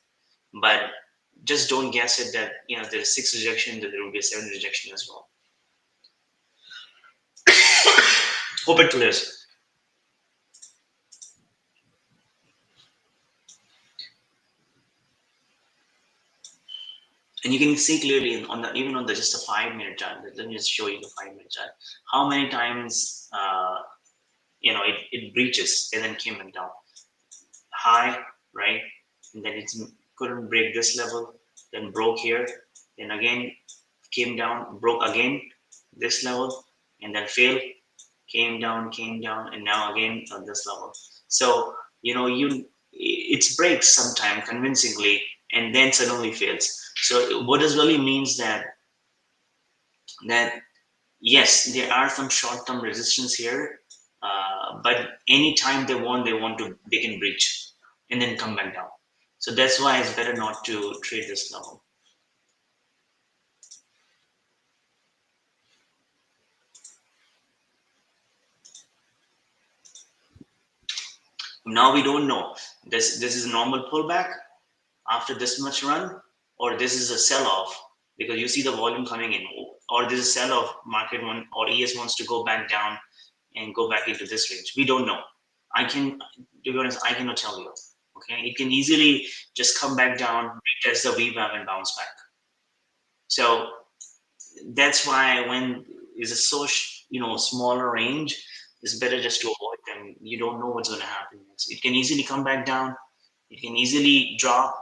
But just don't guess it that there's six rejection, that there will be a seven rejection as well. Hope it clears. And you can see clearly on the even on the just a 5 minute chart. Let me just show you the 5 minute chart. How many times it breaches and then came back down high, right? And then it couldn't break this level, then broke here, then again came down, broke again this level, and then failed, came down, and now again on this level. So you it breaks sometime convincingly, and then suddenly fails. So what this really means that yes, there are some short-term resistance here, but anytime they can breach and then come back down. So that's why it's better not to trade this level. Now we don't know this is a normal pullback after this much run, or this is a sell-off because you see the volume coming in, or this is sell-off market one or ES wants to go back down and go back into this range. We don't know. To be honest, I cannot tell you. Okay, it can easily just come back down, retest the VWAP and bounce back. So that's why when is a so smaller range, it's better just to avoid them. You don't know what's going to happen next. It can easily come back down. It can easily drop,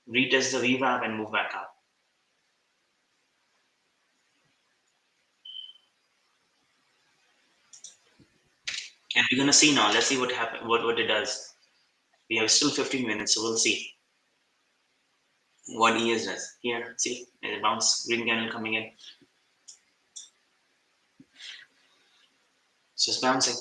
retest the VWAP and move back up. And we're gonna see now. Let's see what happen. What it does. We have still 15 minutes, so we'll see what ES does. Here, see, there's a bounce green candle coming in. It's just bouncing.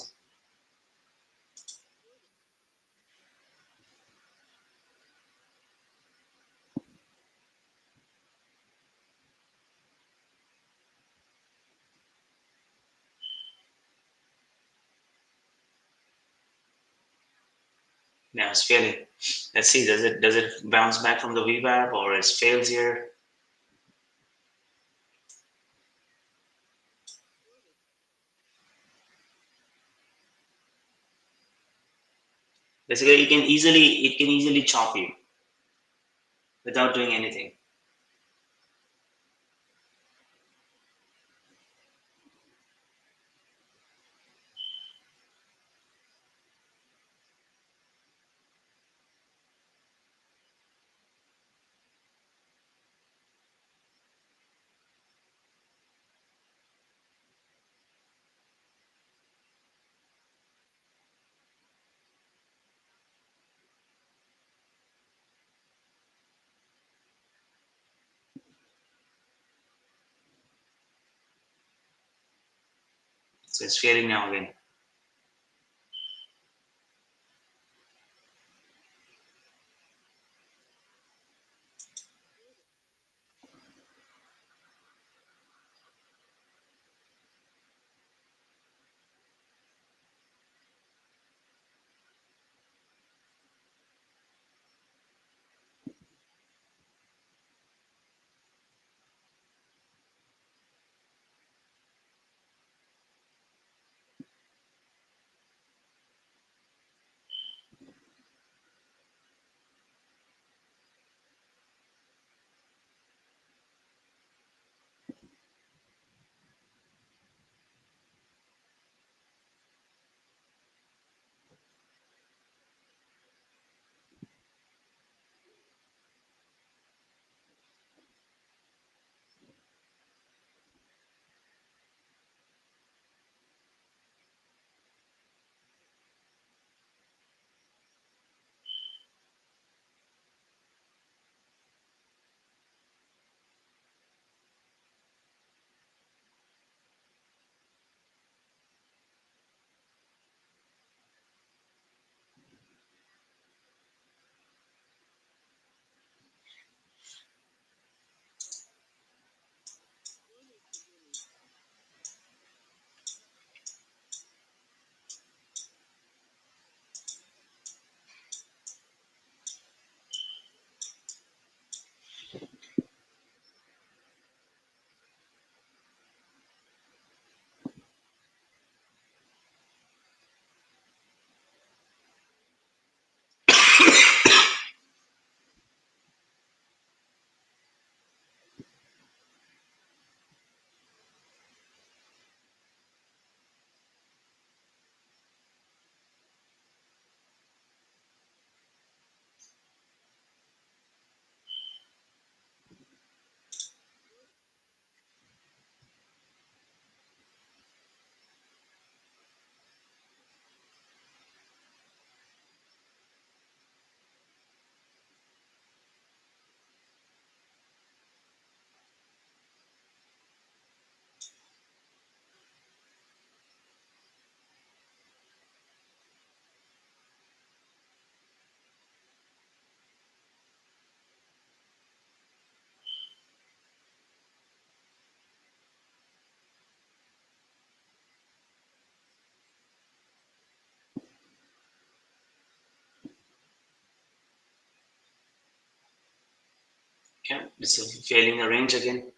Now it's failing. Let's see. Does it bounce back from the VWAP or it fails here? Basically, it can easily chop you without doing anything. So it's failing now again. Okay, it's failing the range again.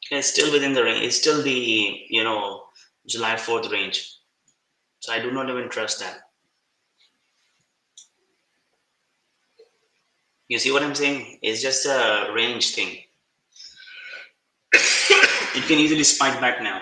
Okay, it's still within the range. It's still the July 4th range. So I do not even trust that. You see what I'm saying? It's just a range thing. It can easily spike back now.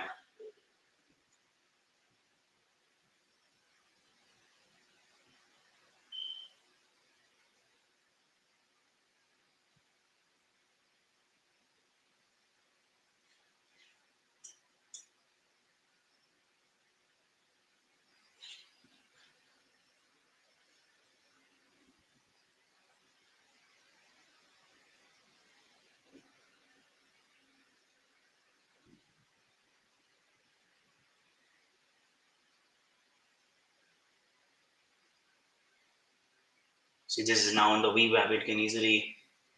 See, this is now on the VWAP. It can easily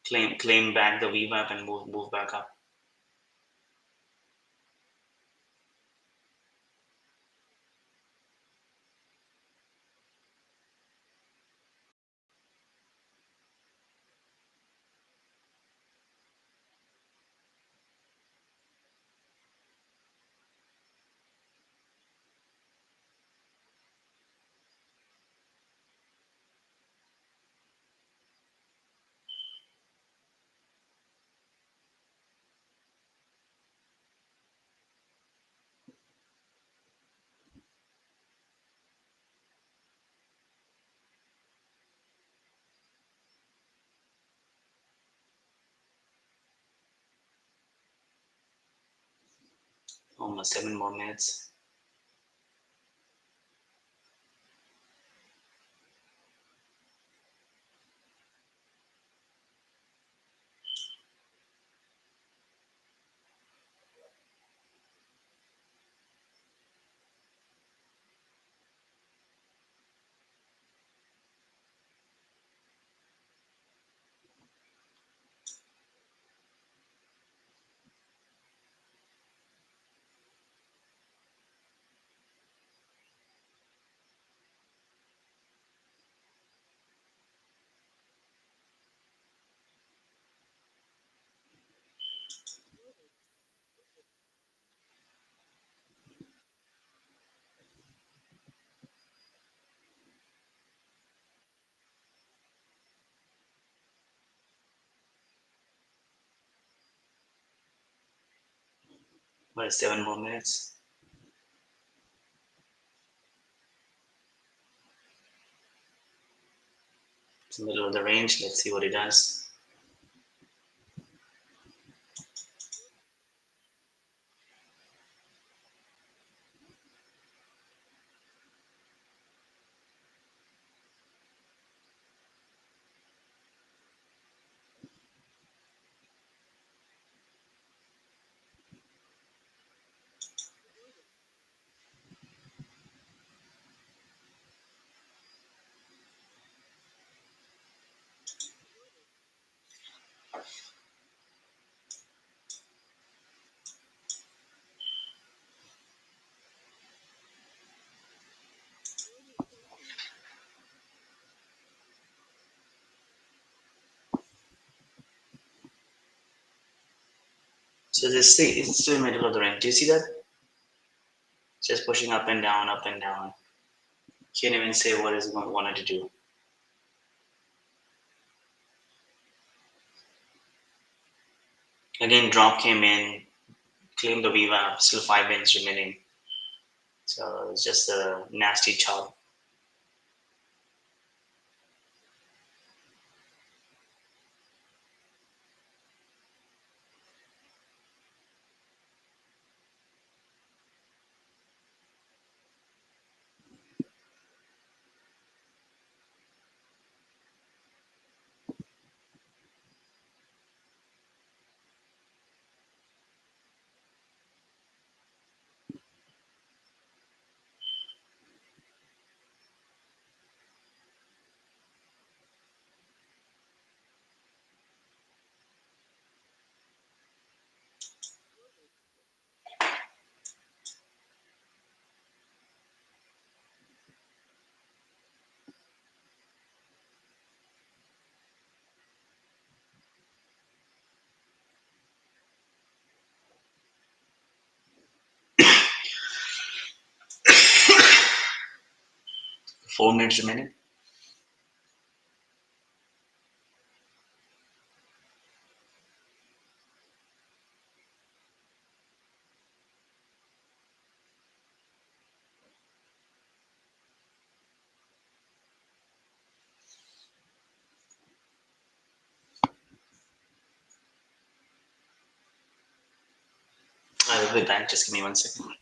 claim back the VWAP and move back up. Almost 7 more minutes. Well, 7 more minutes. It's in the middle of the range. Let's see what it does. So this see, it's still in the middle of the range. Do you see that? It's just pushing up and down, up and down. Can't even say what it's wanted to do. Again, drop came in, claimed the VWAP, still 5 minutes remaining. So it's just a nasty chop. 4 minutes remaining. I will be back. Just give me 1 second.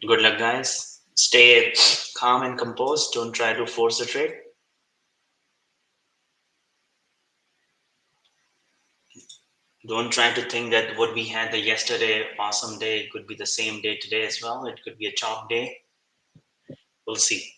Good luck, guys. Stay calm and composed. Don't try to force the trade. Don't try to think that what we had the yesterday awesome day could be the same day today as well. It could be a chop day. We'll see.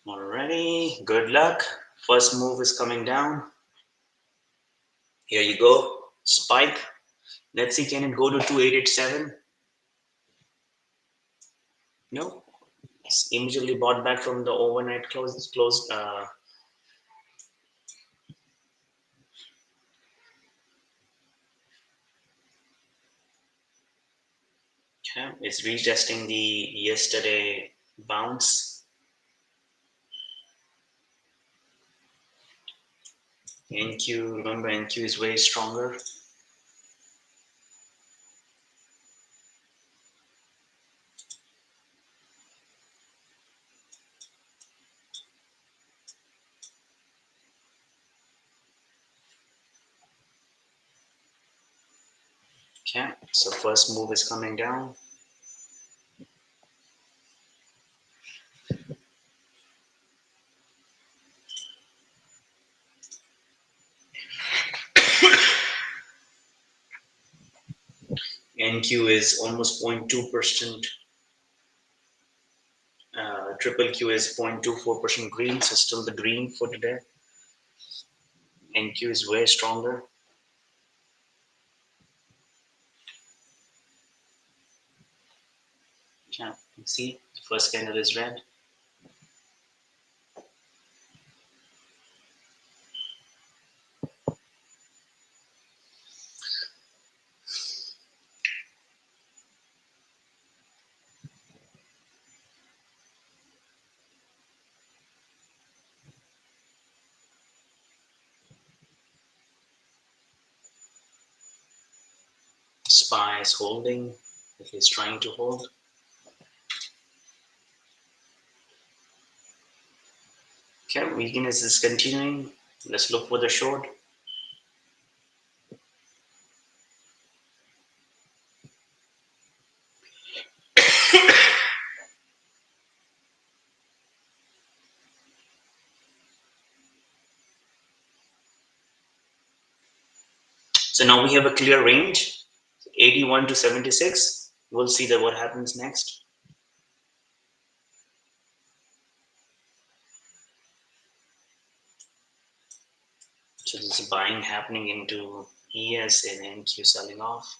Alrighty, good luck. First move is coming down. Here you go. Spike. Let's see, can it go to 2887? No. It's immediately bought back from the overnight close. Okay. It's retesting the yesterday bounce. NQ, remember NQ is way stronger. Okay, so first move is coming down. NQ is almost 0.2%. Triple Q is 0.24% green, so still the green for today. NQ is way stronger. Yeah, you see, the first candle is red. SPY is holding, if he's trying to hold. Okay, weakness is continuing. Let's look for the short. So now we have a clear range, 81 to 76. We'll see that what happens next. So there's buying happening into ES and NQ selling off.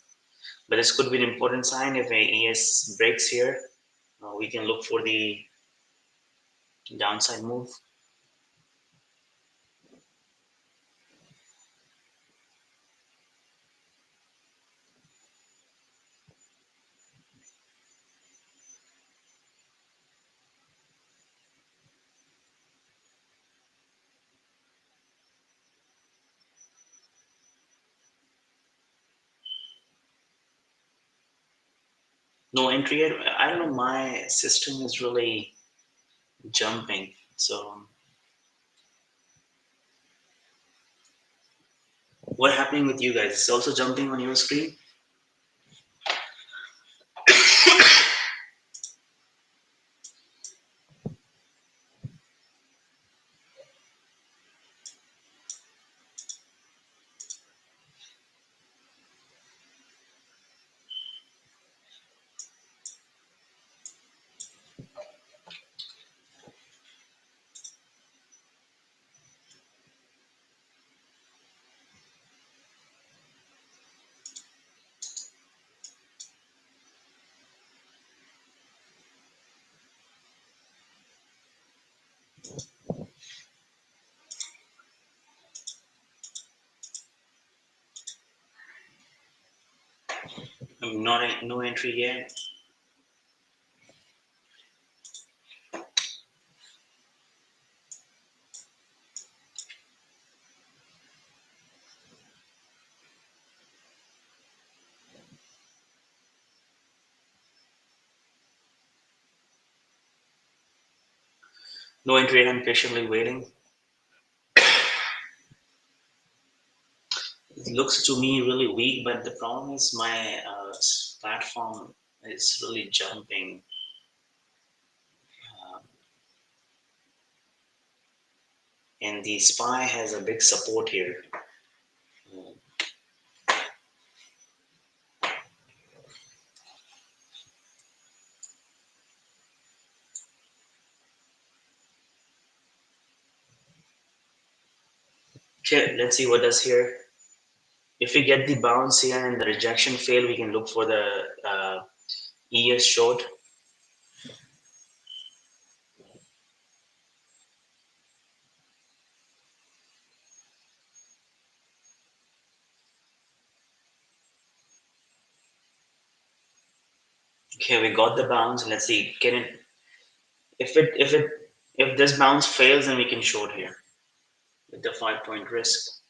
But this could be an important sign if a ES breaks here. We can look for the downside move. No entry yet. I don't know. My system is really jumping. So what happening with you guys? It's also jumping on your screen. No entry yet. No entry. I'm patiently waiting. It looks to me really weak, but the problem is my platform is really jumping. Uh, and the SPY has a big support here. Okay, let's see what does here. If we get the bounce here and the rejection fail, we can look for the ES short. Okay, we got the bounce. Let's see. Can it? If this bounce fails, then we can short here with the 5 point risk.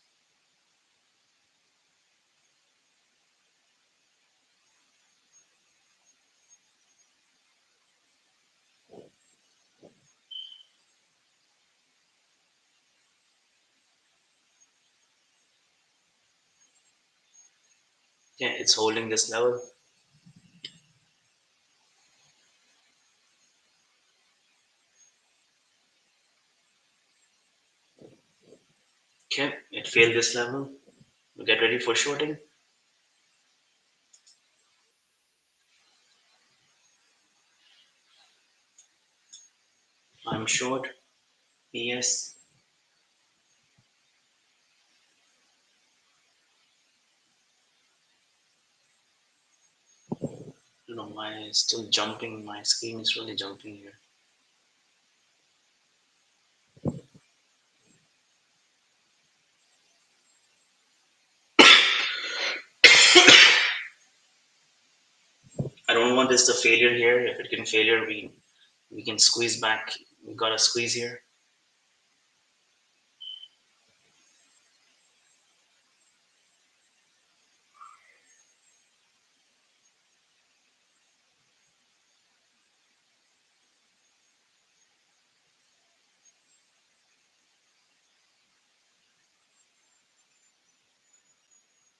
Yeah, it's holding this level. Okay, it failed this level. We get ready for shorting. I'm short. ES. No, my is still jumping. My screen is really jumping here. I don't want this to failure here. If it can failure, we can squeeze back. We got a squeeze here.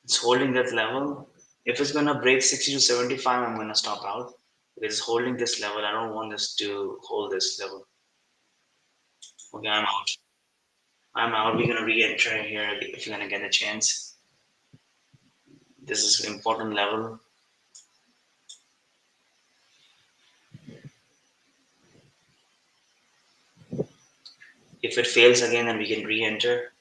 It's holding that level. If it's gonna break 60 to 75, I'm gonna stop out. It's holding this level. I don't want this to hold this level. Okay, I'm out. I'm out. We're gonna re-enter here if you're gonna get a chance. This is important level. If it fails again, then we can re-enter.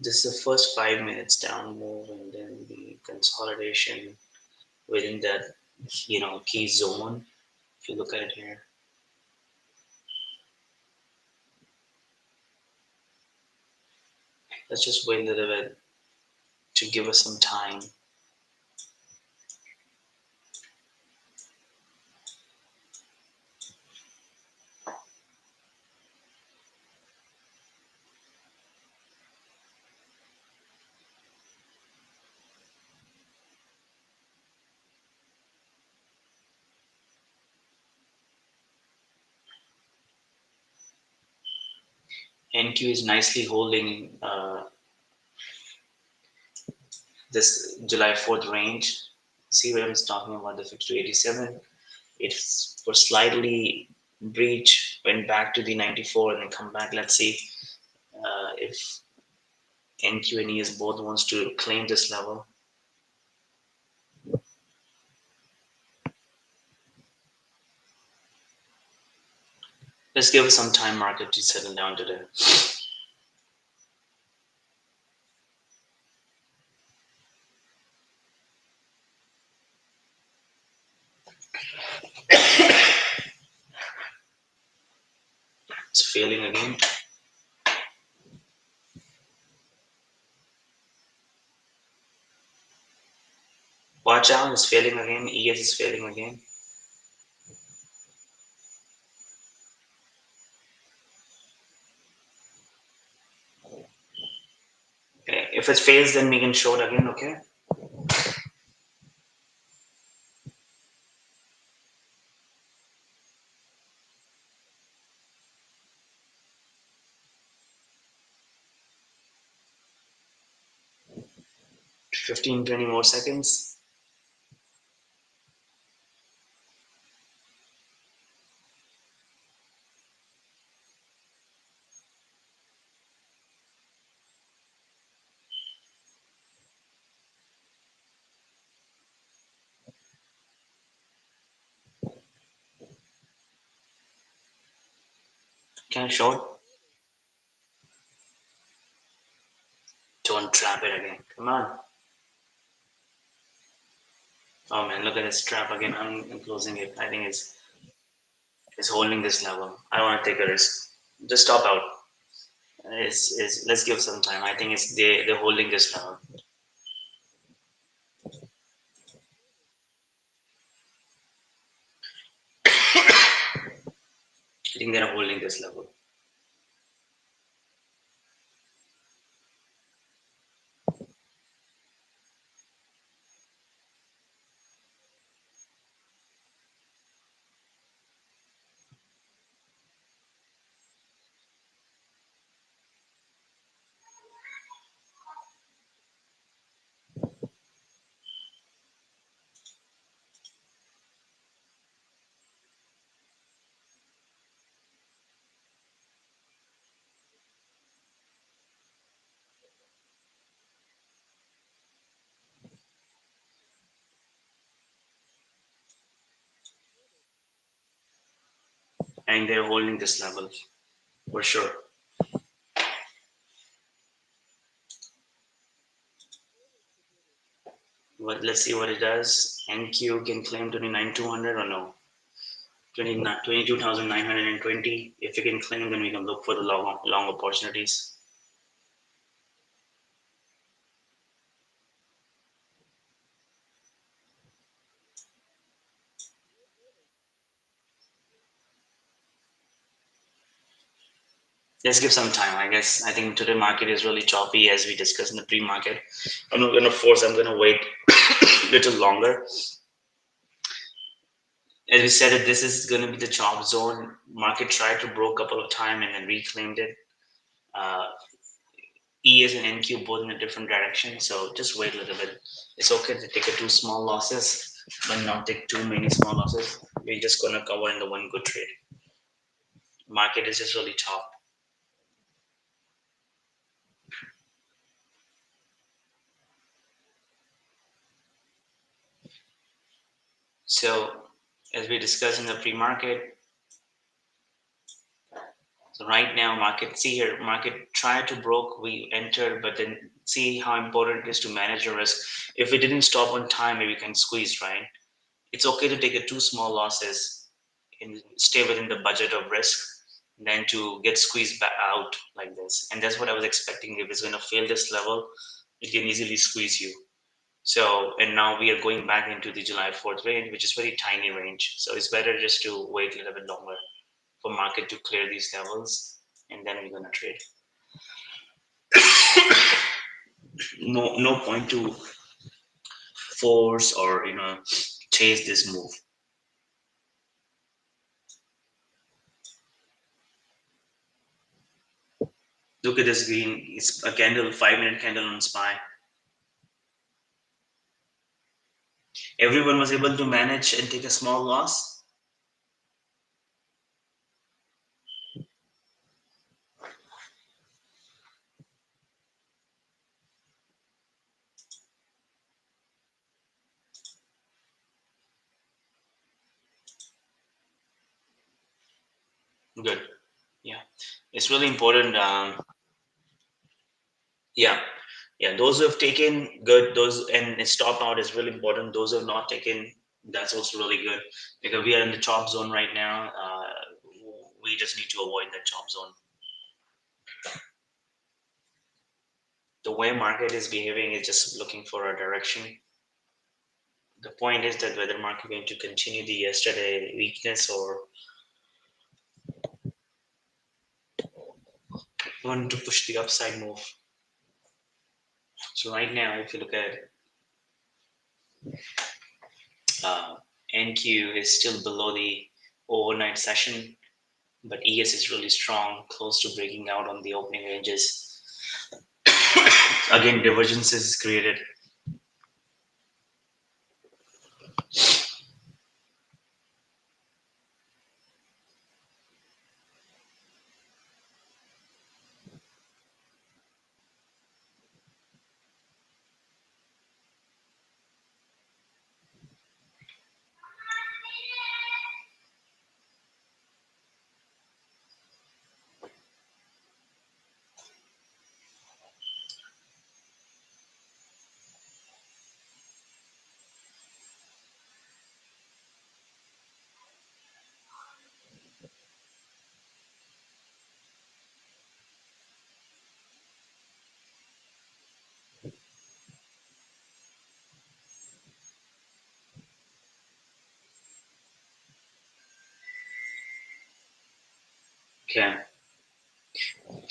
This is the first 5 minutes down move, and then the consolidation within that key zone. If you look at it here, let's just wait a little bit to give us some time. NQ is nicely holding this July 4th range. See what I'm talking about, the 50 to 87. It's for slightly breach, went back to the 94 and then come back. Let's see if NQ and ES both wants to claim this level. Let's give it some time market to settle down today. It's failing again. Watch out, it's failing again. ES is failing again. Okay. If it fails, then we can show it again. Okay. Fifteen, 20 more seconds. Can I show it? Don't trap it again. Come on. Oh man, look at this trap again. I'm closing it. I think it's holding this level. I don't want to take a risk. Just stop out. Let's give some time. I think they're holding this level. I think they're holding this level. And they're holding this level for sure. But let's see what it does. NQ can claim 29,200 or no? 22,920. If you can claim, then we can look for the long opportunities. Let's give some time. I think today market is really choppy as we discussed in the pre-market. I'm not gonna force. I'm gonna wait a little longer. As we said, that this is gonna be the chop zone. Market tried to broke a couple of times and then reclaimed it. Uh, ES and NQ both in a different direction. So just wait a little bit. It's okay to take a two small losses, but not take too many small losses. We're just gonna cover in the one good trade. Market is just really top. So as we discussed in the pre-market, so right now market, see here, market tried to broke, we entered, but then see how important it is to manage your risk. If it didn't stop on time, maybe you can squeeze, right? It's okay to take a two small losses and stay within the budget of risk than to get squeezed back out like this. And that's what I was expecting. If it's going to fail this level, it can easily squeeze you. So, and now we are going back into the July 4th range, which is very tiny range. So it's better just to wait a little bit longer for market to clear these levels, and then we're gonna trade. No point to force or chase this move. Look at this green. It's a candle, 5-minute candle on SPY. Everyone was able to manage and take a small loss. Good. Yeah, it's really important. Yeah, yeah. Those who have taken, good. Those and stop out is really important. Those who have not taken, that's also really good because we are in the chop zone right now. We just need to avoid that chop zone. The way market is behaving is just looking for a direction. The point is that whether market going to continue the yesterday weakness or want to push the upside move. So right now, if you look at NQ is still below the overnight session, but ES is really strong, close to breaking out on the opening ranges. Again, divergences created. Okay,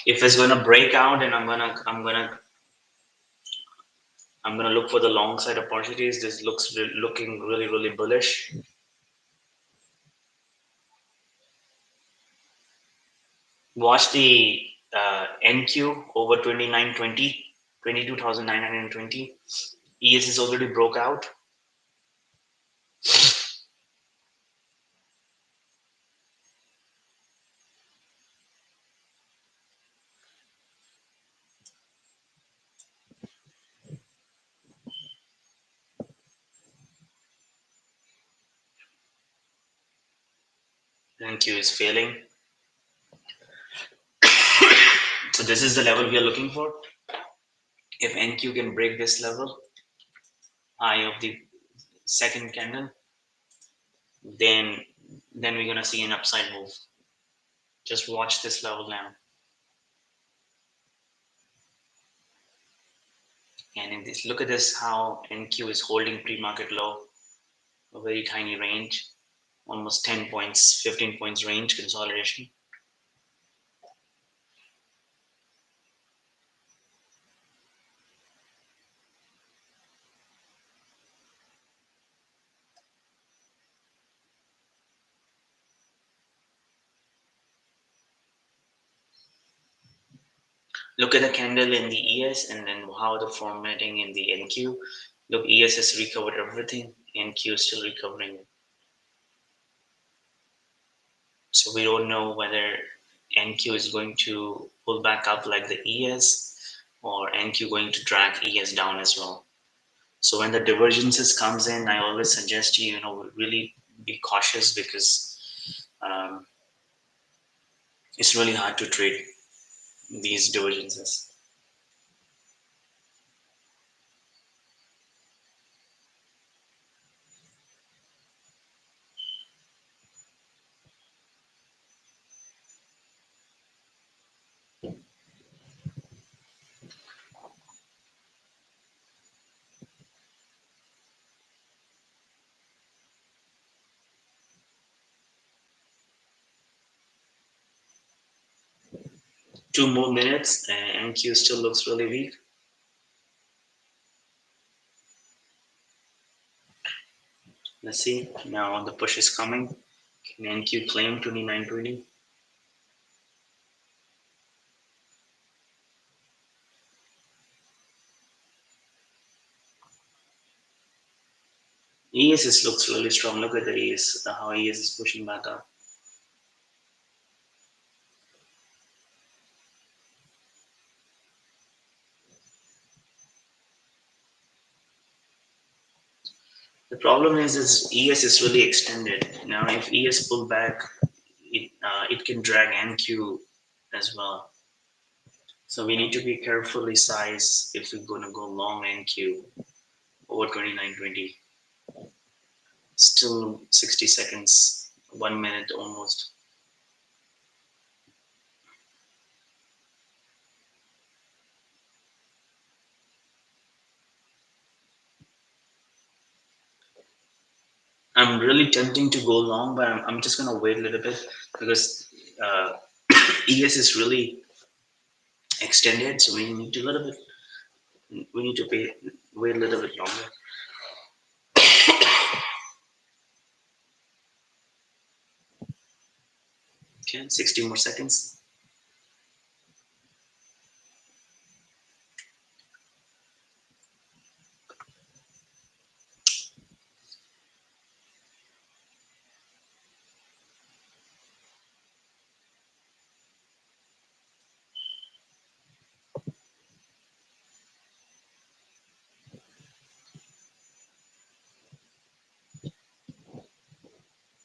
if it's gonna break out, and I'm gonna look for the long side opportunities. This looks looking really bullish. Watch the NQ over 2920, 22,920. ES is already broke out. NQ is failing. So this is the level we are looking for. If NQ can break this level, high of the second candle, then we're gonna see an upside move. Just watch this level now. And in this, look at this, how NQ is holding pre-market low, a very tiny range, almost 10 points, 15 points range consolidation. Look at the candle in the ES and then how the formatting in the NQ. Look, ES has recovered everything, NQ is still recovering it. So we don't know whether NQ is going to pull back up like the ES or NQ going to drag ES down as well. So when the divergences comes in, I always suggest you, really be cautious because it's really hard to trade these divergences. Two more minutes and NQ still looks really weak. Let's see, now the push is coming. Can NQ claim 2920? ES looks really strong. Look at the ES, how ES is pushing back up. The problem is ES is really extended. Now, if ES pull back, it can drag NQ as well. So we need to be carefully sized if we're going to go long NQ over 2920. Still 60 seconds, 1 minute almost. I'm really tempting to go long, but I'm just gonna wait a little bit because uh, ES is really extended, so we need to little bit. We need to wait a little bit longer. Okay, 60 more seconds.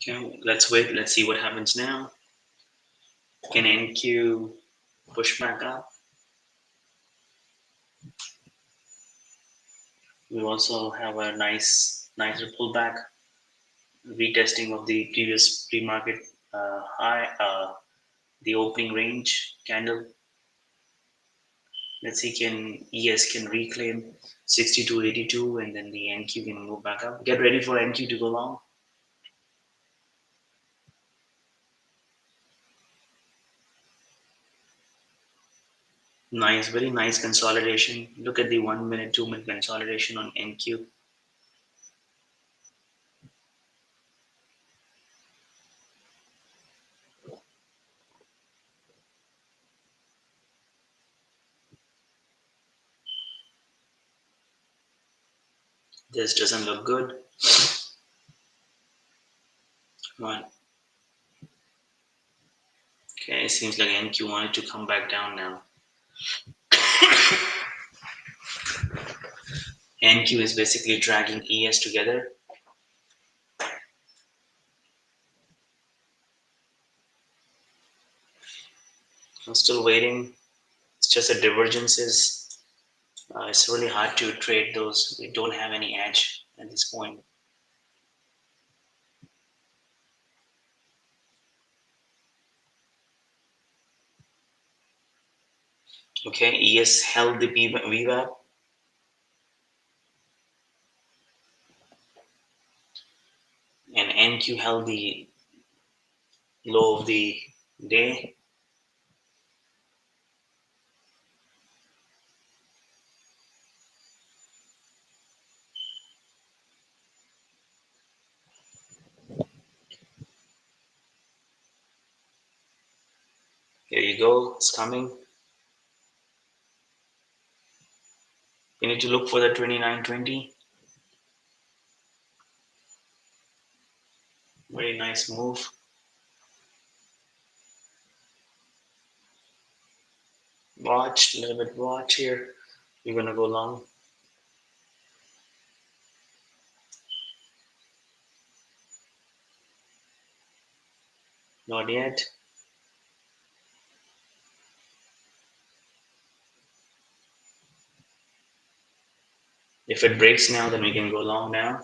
Okay, let's wait. Let's see what happens now. Can NQ push back up? We also have a nicer pullback, retesting of the previous pre-market high, the opening range candle. Let's see, can ES can reclaim 62.82, and then the NQ can move back up. Get ready for NQ to go long. Nice, very nice consolidation. Look at the 1 minute, 2 minute consolidation on NQ. This doesn't look good. Come on. Okay, it seems like NQ wanted to come back down now. NQ is basically dragging ES together. I'm still waiting. It's just a divergences. It's really hard to trade those. We don't have any edge at this point. Okay, ES held the VWAP. And NQ held the low of the day. Here you go, it's coming. You need to look for the 29.20. Very nice move. Watch, a little bit watch here. You're gonna go long. Not yet. If it breaks now, then we can go long now.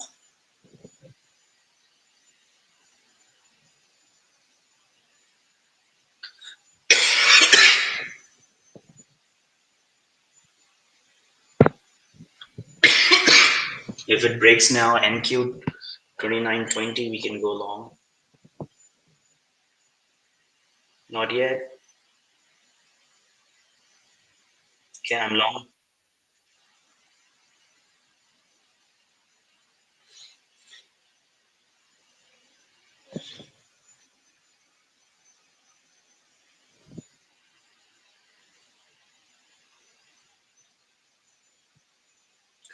If it breaks now, NQ 29.20, we can go long. Not yet. Okay, I'm long.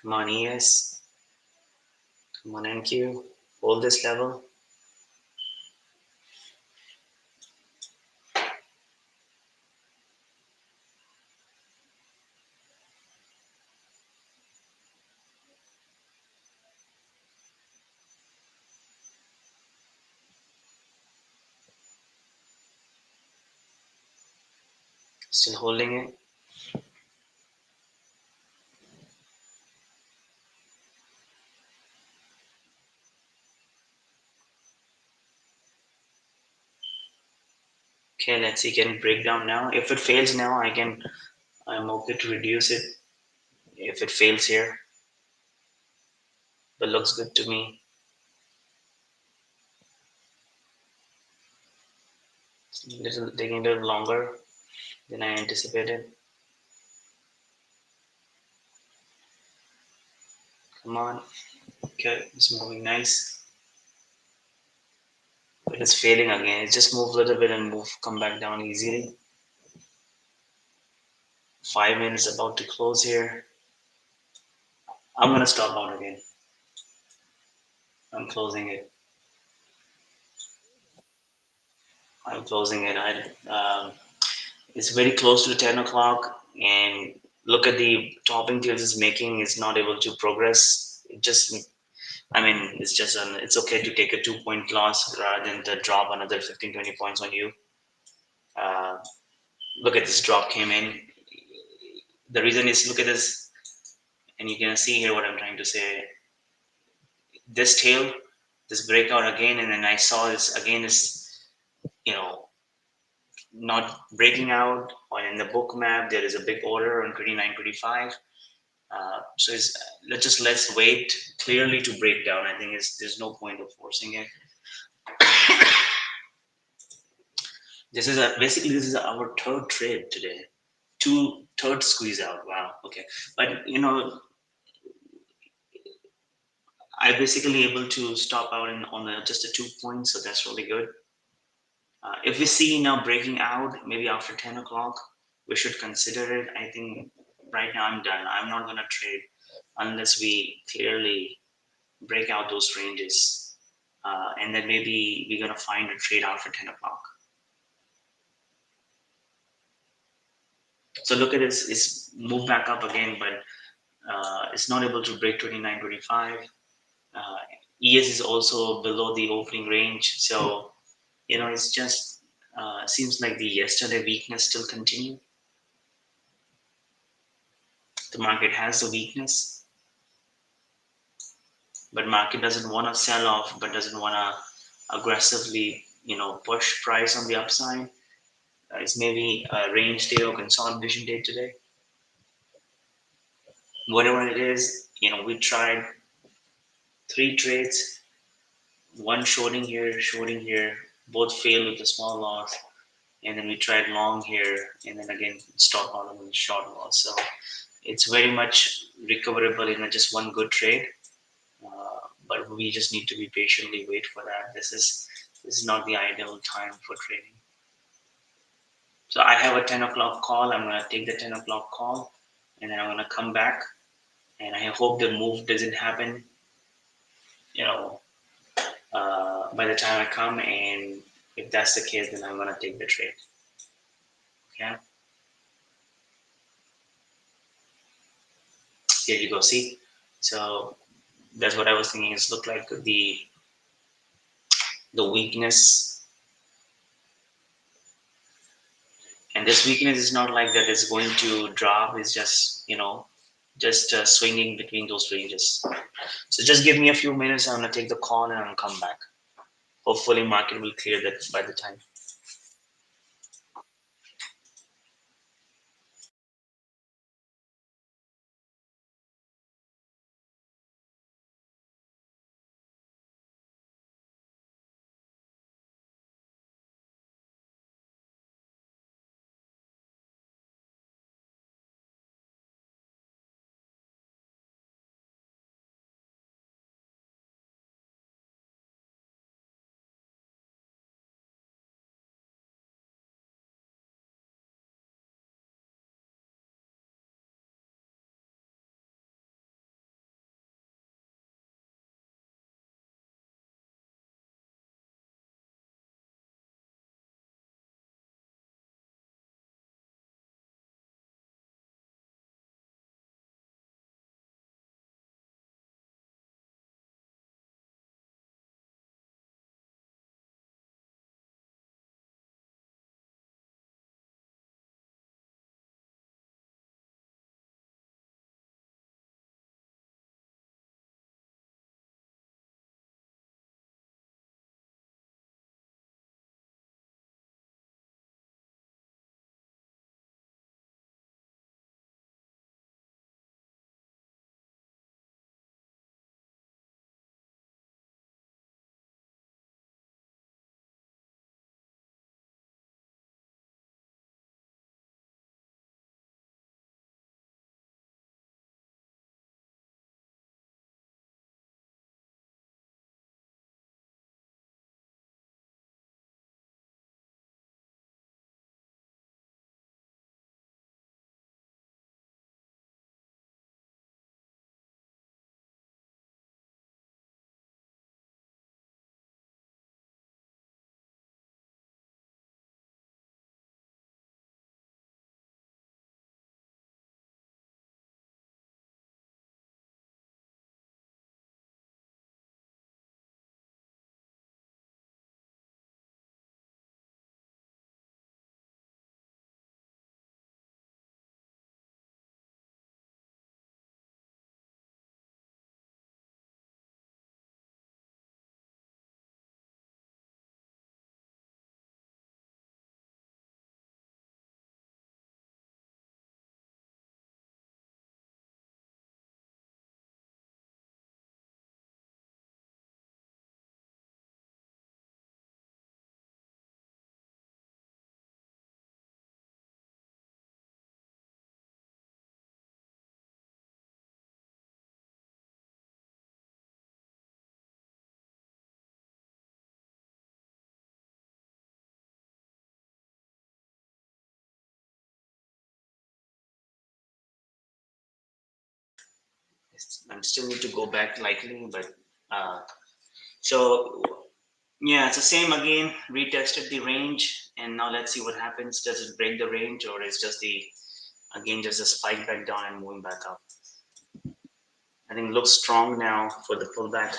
Come on, ES. Come on, NQ. Hold this level. Still holding it. Okay, let's see. Can it break down now? If it fails now, I'm okay to reduce it. If it fails here, but looks good to me. Taking a little longer than I anticipated. Come on. Okay, it's moving nice. But it's fading again. It just moved a little bit and come back down easily. 5 minutes about to close here. I'm gonna stop out again. I'm closing it. I'm closing it. It's very close to 10 o'clock, and look at the topping tails it's making. It's not able to progress. It just, I mean, it's just it's okay to take a 2 point loss rather than to drop another 15, 20 points on you. Uh, Look at this drop came in. The reason is look at this, and you can see here what I'm trying to say. This tail, this breakout again, and then I saw this again is, you know, not breaking out. Or in the book map, there is a big order on 29.25. So let's wait clearly to break down. I think there's no point of forcing it. Basically this is our third trade today. Third squeeze out. Wow. Okay, but I basically able to stop out on just a 2 points, so that's really good. If we see now breaking out, maybe after 10 o'clock, we should consider it. I think right now I'm done. I'm not gonna trade unless we clearly break out those ranges, and then maybe we're gonna find a trade after 10 o'clock. So look at this, it's moved back up again, but it's not able to break 29.25. ES is also below the opening range, so it's just seems like the yesterday weakness still continue. The market has the weakness, but market doesn't want to sell off, but doesn't want to aggressively push price on the upside. It's maybe a range day or consolidation day today. Whatever it is, we tried 3 trades, one shorting here, both failed with a small loss, and then we tried long here, and then again stop out on the short loss. So it's very much recoverable in just one good trade, but we just need to be patiently wait for that. This is not the ideal time for trading. So I have a 10 o'clock call. I'm gonna take the 10 o'clock call, and then I'm gonna come back, and I hope the move doesn't happen. By the time I come, and if that's the case, then I'm gonna take the trade. Okay. Here you go. See, so that's what I was thinking. Is look like the weakness, and this weakness is not like that it's going to drop. It's just swinging between those ranges. So just give me a few minutes. I'm gonna take the call and I'll come back. Hopefully, market will clear that by the time. I still need to go back likely, but so yeah, it's the same again. Retested the range, and now let's see what happens. Does it break the range, or is just the again just a spike back down and moving back up? I think it looks strong now for the pullback.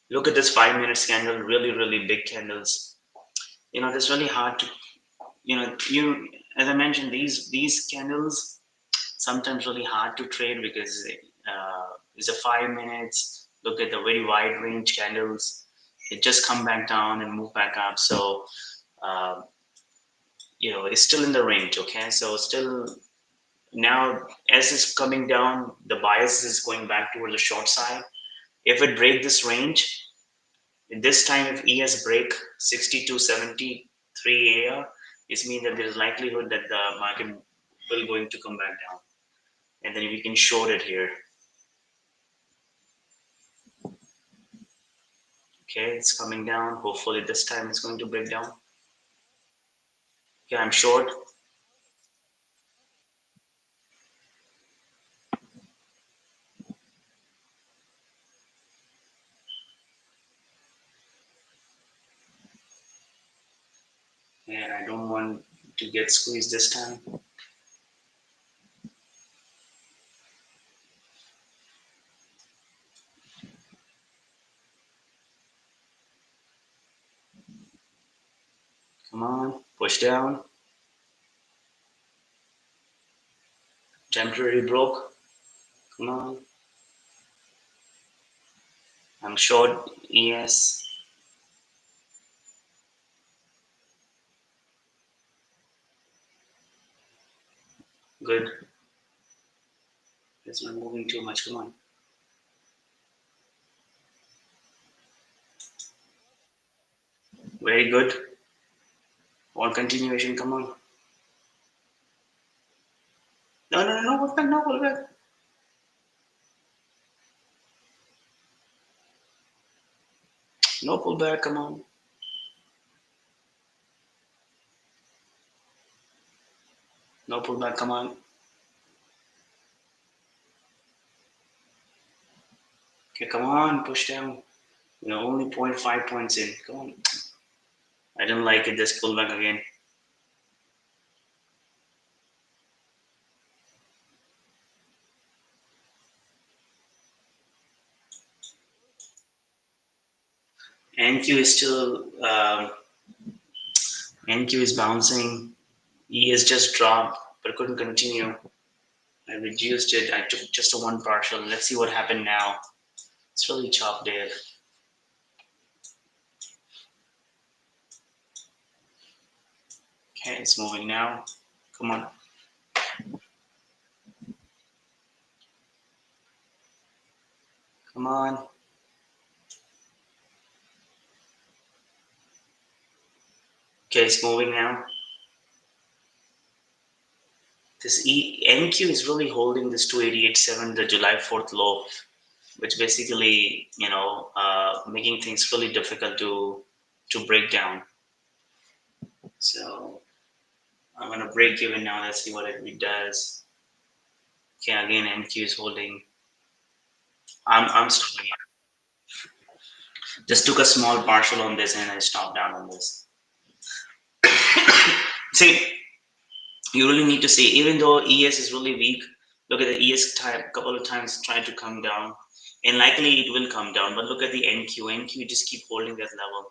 Look at this 5 minute candle, really, really big candles. It's really hard to, you as I mentioned, these candles sometimes really hard to trade because it's a 5 minutes. Look at the very wide range candles. It just come back down and move back up. So uh, it's still in the range. Okay, so still now as it's coming down, the bias is going back towards the short side. If it break this range, this time if ES break 6273 area, it means that there is likelihood that the market will going to come back down, and then we can short it here. Okay, it's coming down. Hopefully this time it's going to break down. Okay, I'm short. And I don't want to get squeezed this time. Come on, push down. Temporary broke. Come on. I'm short. ES. Good. It's not moving too much. Come on. Very good. All continuation. Come on. No, no, no, no. Pull back. No, pull back. No pull back. Come on. No pull back. Come on. Okay, come on. Push down. Only 0.5 points in. Come on. I don't like it. This pullback again. NQ is still NQ is bouncing. E has just dropped, but couldn't continue. I reduced it. I took just a one partial. Let's see what happened now. It's really chopped there. Okay, it's moving now. Come on. Come on. Okay, it's moving now. This NQ is really holding this 288.7, the July 4th low, which basically, making things really difficult to break down. So I'm gonna break even now. Let's see what it does. Okay, again NQ is holding. I'm stopping it. Just took a small partial on this and I stopped down on this. See, you really need to see, even though ES is really weak, look at the ES type, couple of times tried to come down, and likely it will come down. But look at the NQ. NQ just keep holding that level.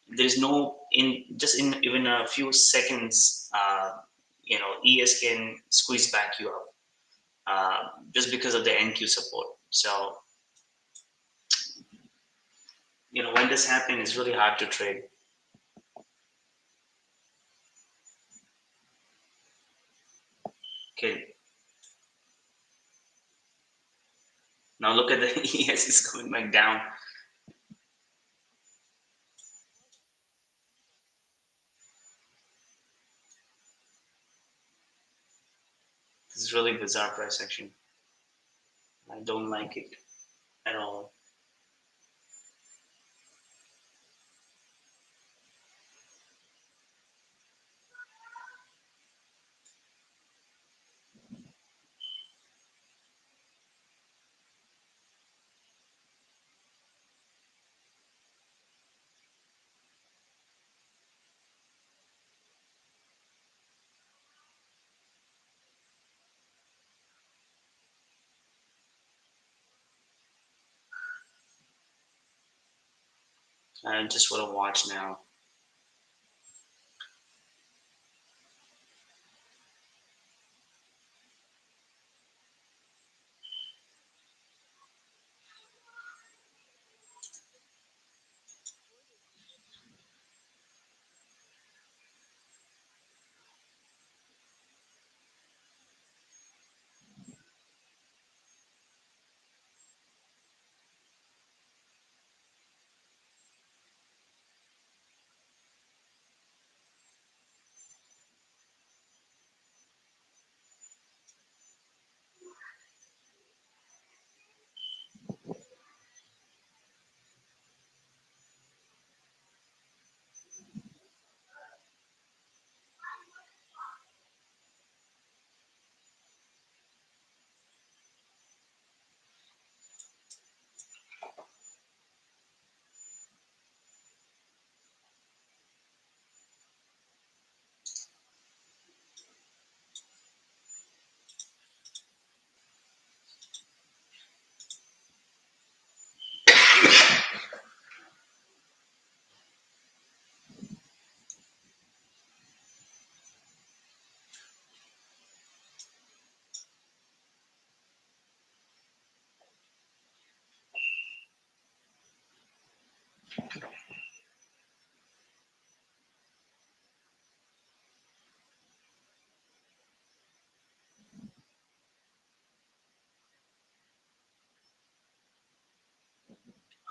There's no in even a few seconds, ES can squeeze back you up just because of the NQ support. So when this happens, it's really hard to trade. Okay. Now look at the ES is coming back down. This is really bizarre price action. I don't like it at all. I just want to watch now.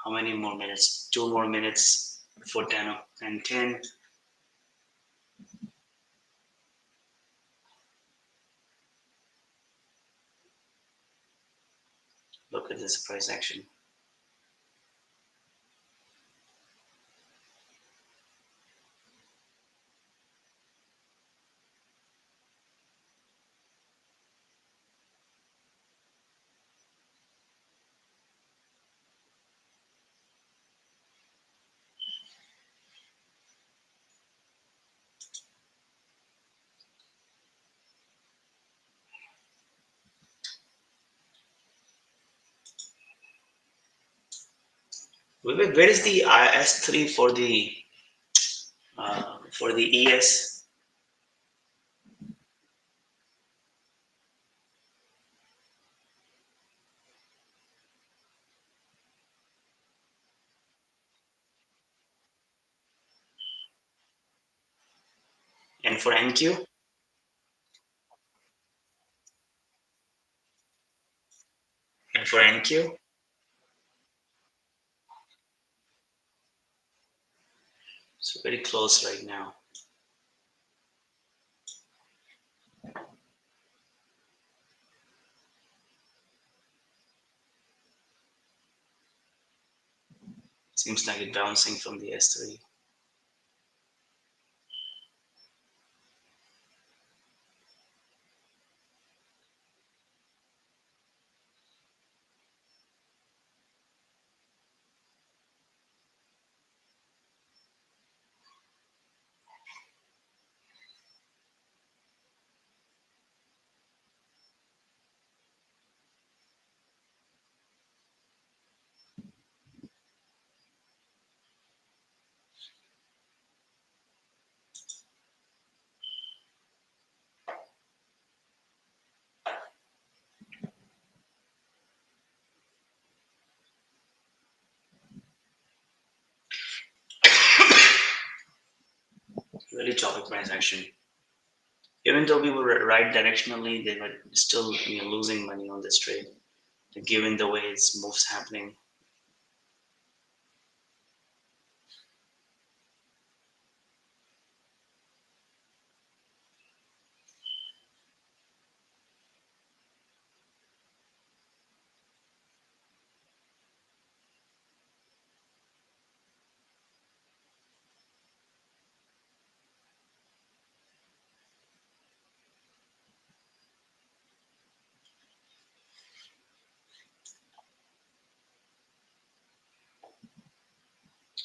How many more minutes? 2 more minutes before 10 and 10. Look at this price action. Where is the S3 for the ES? And for NQ? And for NQ? So very close right now. Seems like it's bouncing from the S3. Really choppy price action. Even though we were right directionally, they were still losing money on this trade, given the way its moves happening.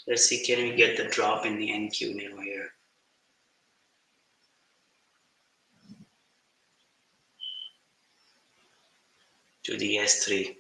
Let's see, can we get the drop in the NQ now here? To the S3.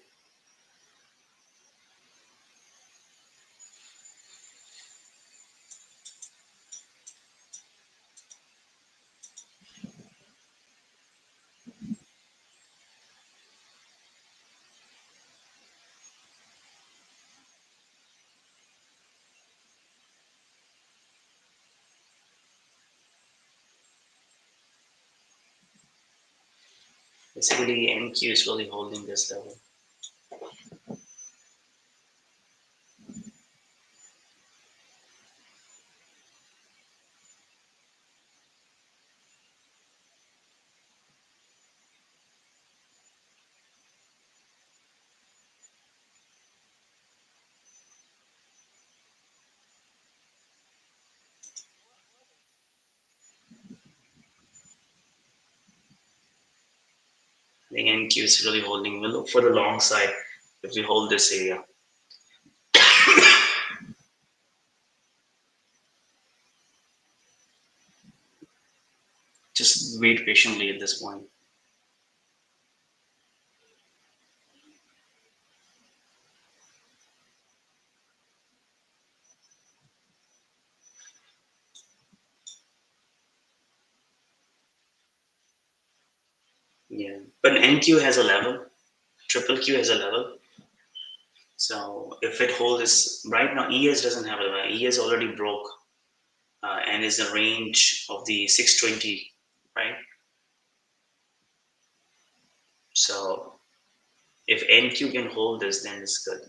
Basically, NQ is really holding this level. I think NQ is really holding. We'll look for the long side if we hold this area. Just wait patiently at this point. Yeah, but NQ has a level. Triple Q has a level. So if it holds right now, ES doesn't have a level. ES already broke and is the range of the 620, right? So if NQ can hold this, then it's good.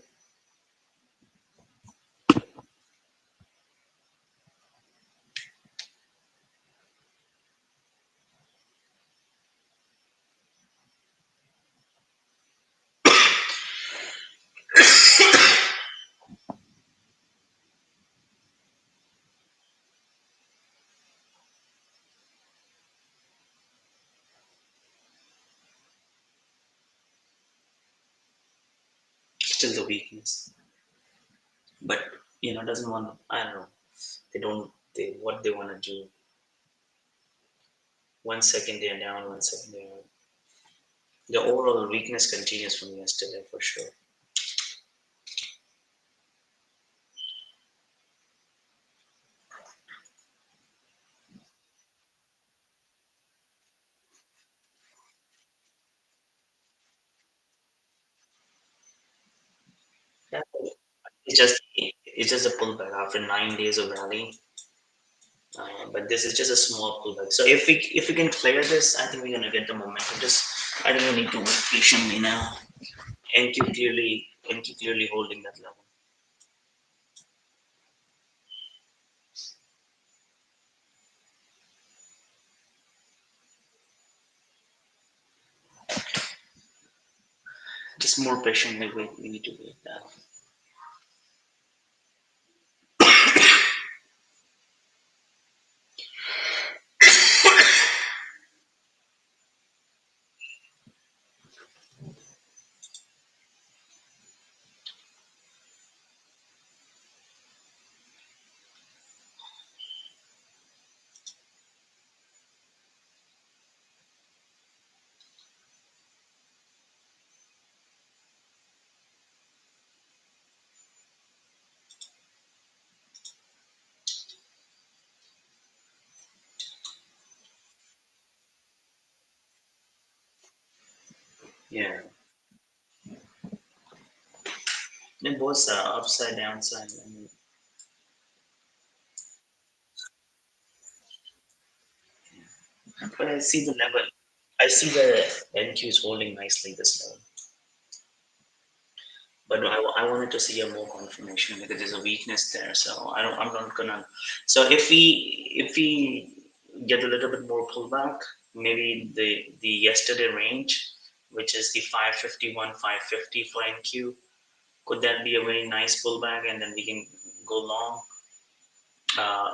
Still the weakness, but doesn't want. I don't know. They don't. They what they want to do. 1 second they're down, 1 second they're up. The overall weakness continues from yesterday for sure. Yeah, it's just a pullback after 9 days of rally. But this is just a small pullback. So if we can clear this, I think we're gonna get the momentum. Just I think we need to wait patiently now. NQ clearly holding that level. Just more patiently we need to wait that. Yeah. Then both upside downside. I mean, but I see the level. I see the NQ is holding nicely this level. But I wanted to see a more confirmation because there's a weakness there. So I'm not gonna. So if we get a little bit more pullback, maybe the yesterday range, which is the 551, 550 for NQ, could that be a very nice pullback, and then we can go long. Uh,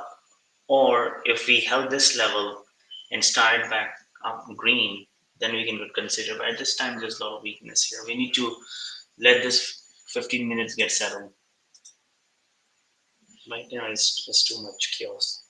or if we held this level and started back up green, then we can consider. But at this time, there's a lot of weakness here. We need to let this 15 minutes get settled. Right now, it's just too much chaos.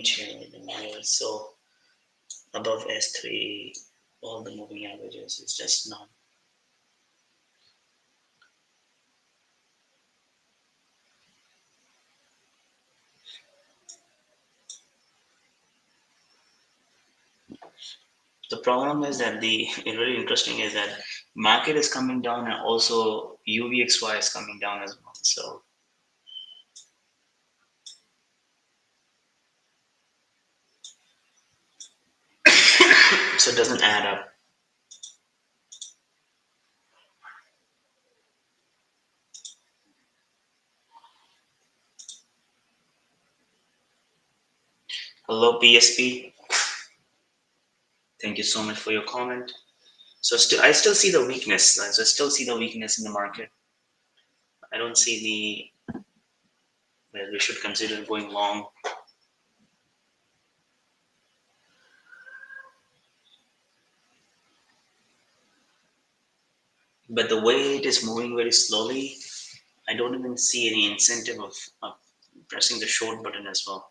range here. So above S3, all the moving averages is just not. The problem is that the really interesting is that market is coming down and also UVXY is coming down as well. So it doesn't add up. Hello PSP. Thank you so much for your comment. So I still see the weakness. I still see the weakness in the market. I don't see the that we should consider going long. But the way it is moving very slowly, I don't even see any incentive of pressing the short button as well.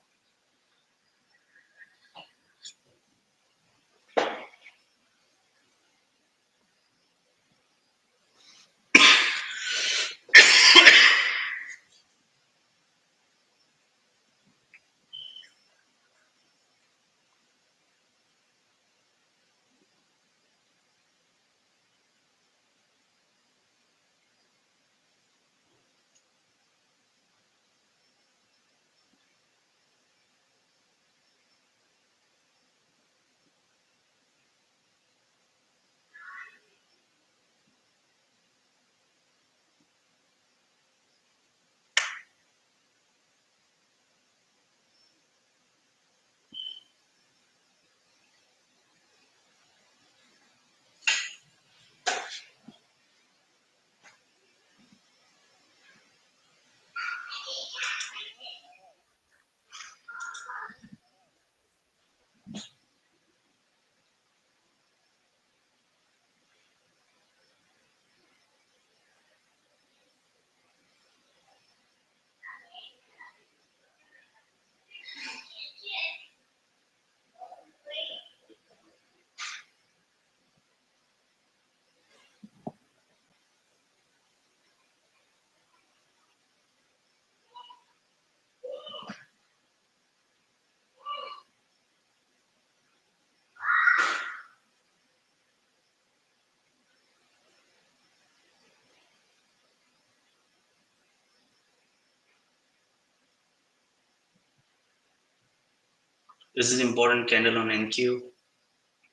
This is important candle on NQ.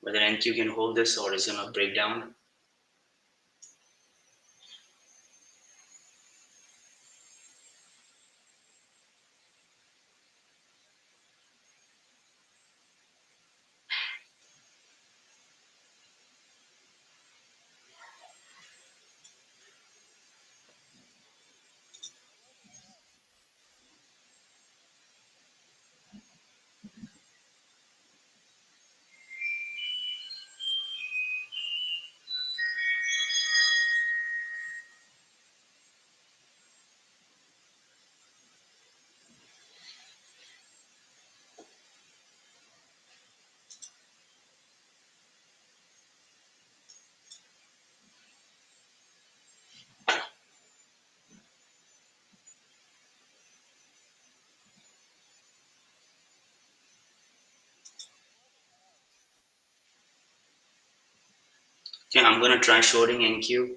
Whether NQ can hold this or is gonna break down. Okay, I'm gonna try shorting NQ.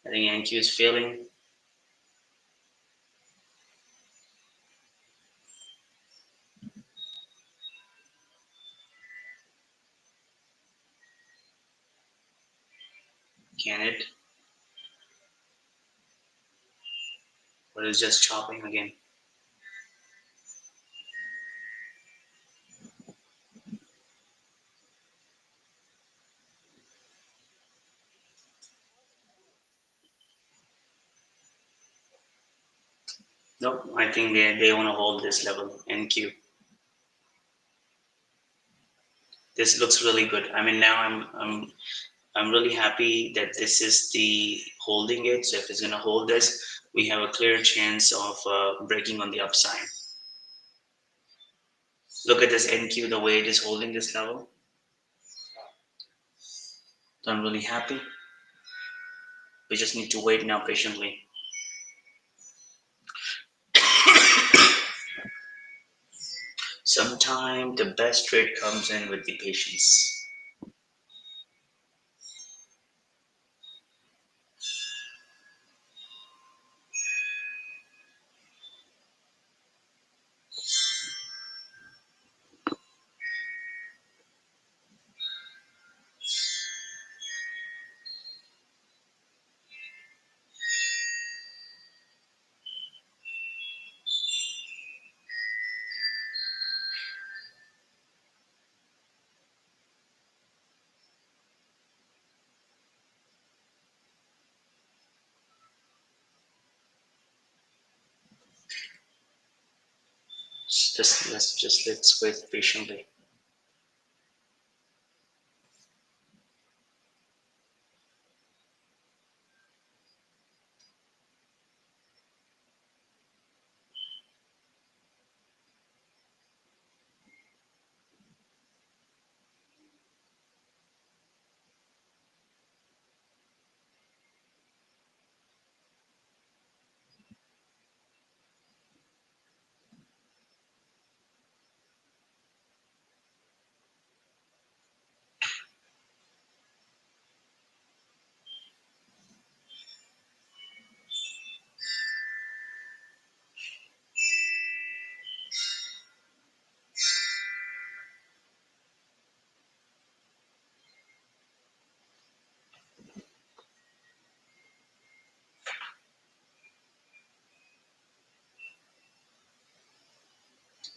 I think NQ is failing. Can it? Or is just chopping again? Nope. I think they want to hold this level NQ. This looks really good. I mean, now I'm really happy that this is the holding it. So if it's gonna hold this, we have a clear chance of breaking on the upside. Look at this NQ, the way it is holding this level. So I'm really happy. We just need to wait now patiently. Sometimes the best trade comes in with the patience. Let's wait patiently.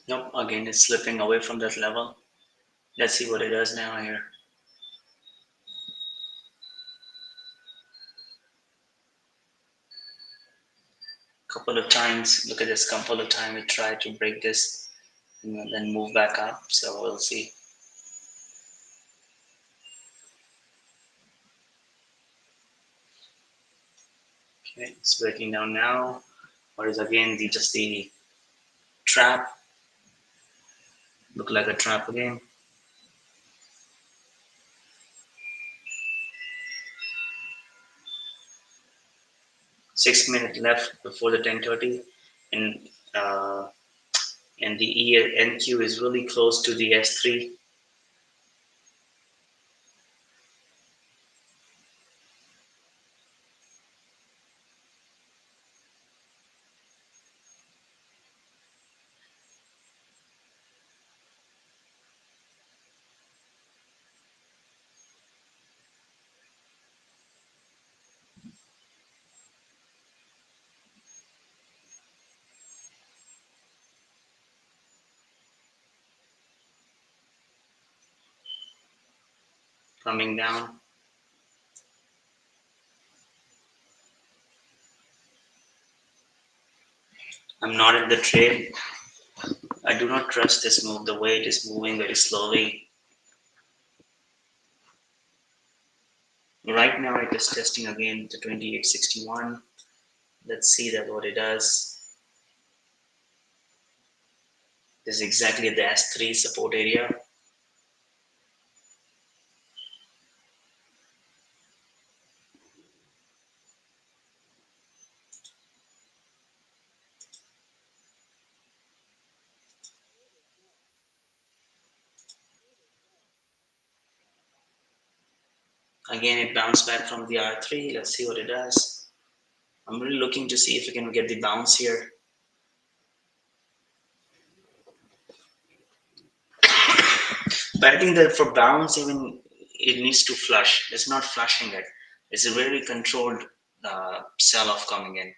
Nope, again it's slipping away from that level. Let's see what it does now here. Couple of times, look at this, couple of times it tried to break this and then move back up. So we'll see. Okay, it's breaking down now. Or is again just the trap. Look like a trap again. 6 minutes left before the 10:30, and uh, and the NQ is really close to the S3. Coming down. I'm not in the trade. I do not trust this move, the way it is moving very slowly. Right now it is testing again the 2861. Let's see that what it does. This is exactly the S3 support area. Again, it bounced back from the R3. Let's see what it does. I'm really looking to see if we can get the bounce here. But I think that for bounce, even it needs to flush. It's not flushing it. It's a very controlled sell-off coming in.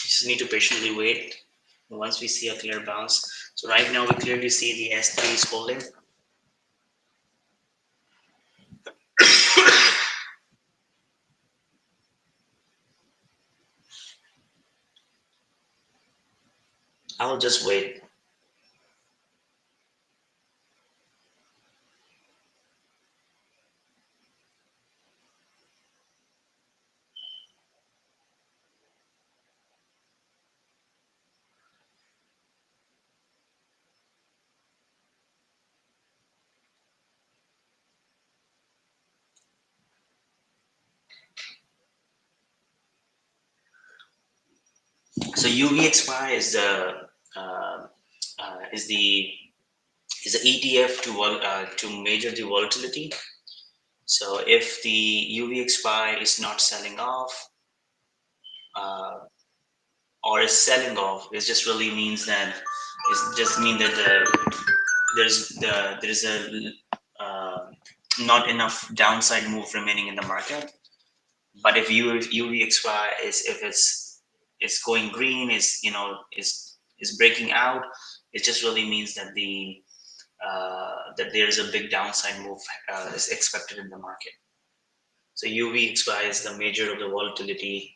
You just need to patiently wait. once we see a clear bounce. So right now we clearly see the S3 is holding. I will just wait. So UVXY is uh, uh, is the is the ETF to measure the volatility. So if the UVXY is not selling off, uh, or is selling off, it just really means that it just mean that there's a not enough downside move remaining in the market. But if UVXY is if it's going green, is is breaking out, it just really means that that there is a big downside move is expected in the market. So UVXY is the measure of the volatility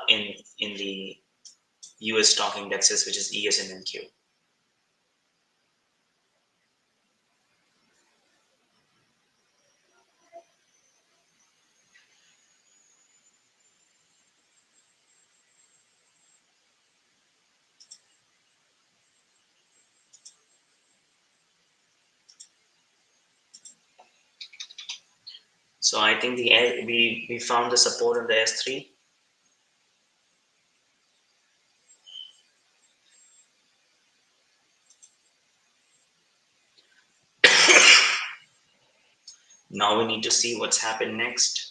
in the US stock indexes, which is ES and NQ. So I think we found the support on the S3. Now we need to see what's happened next.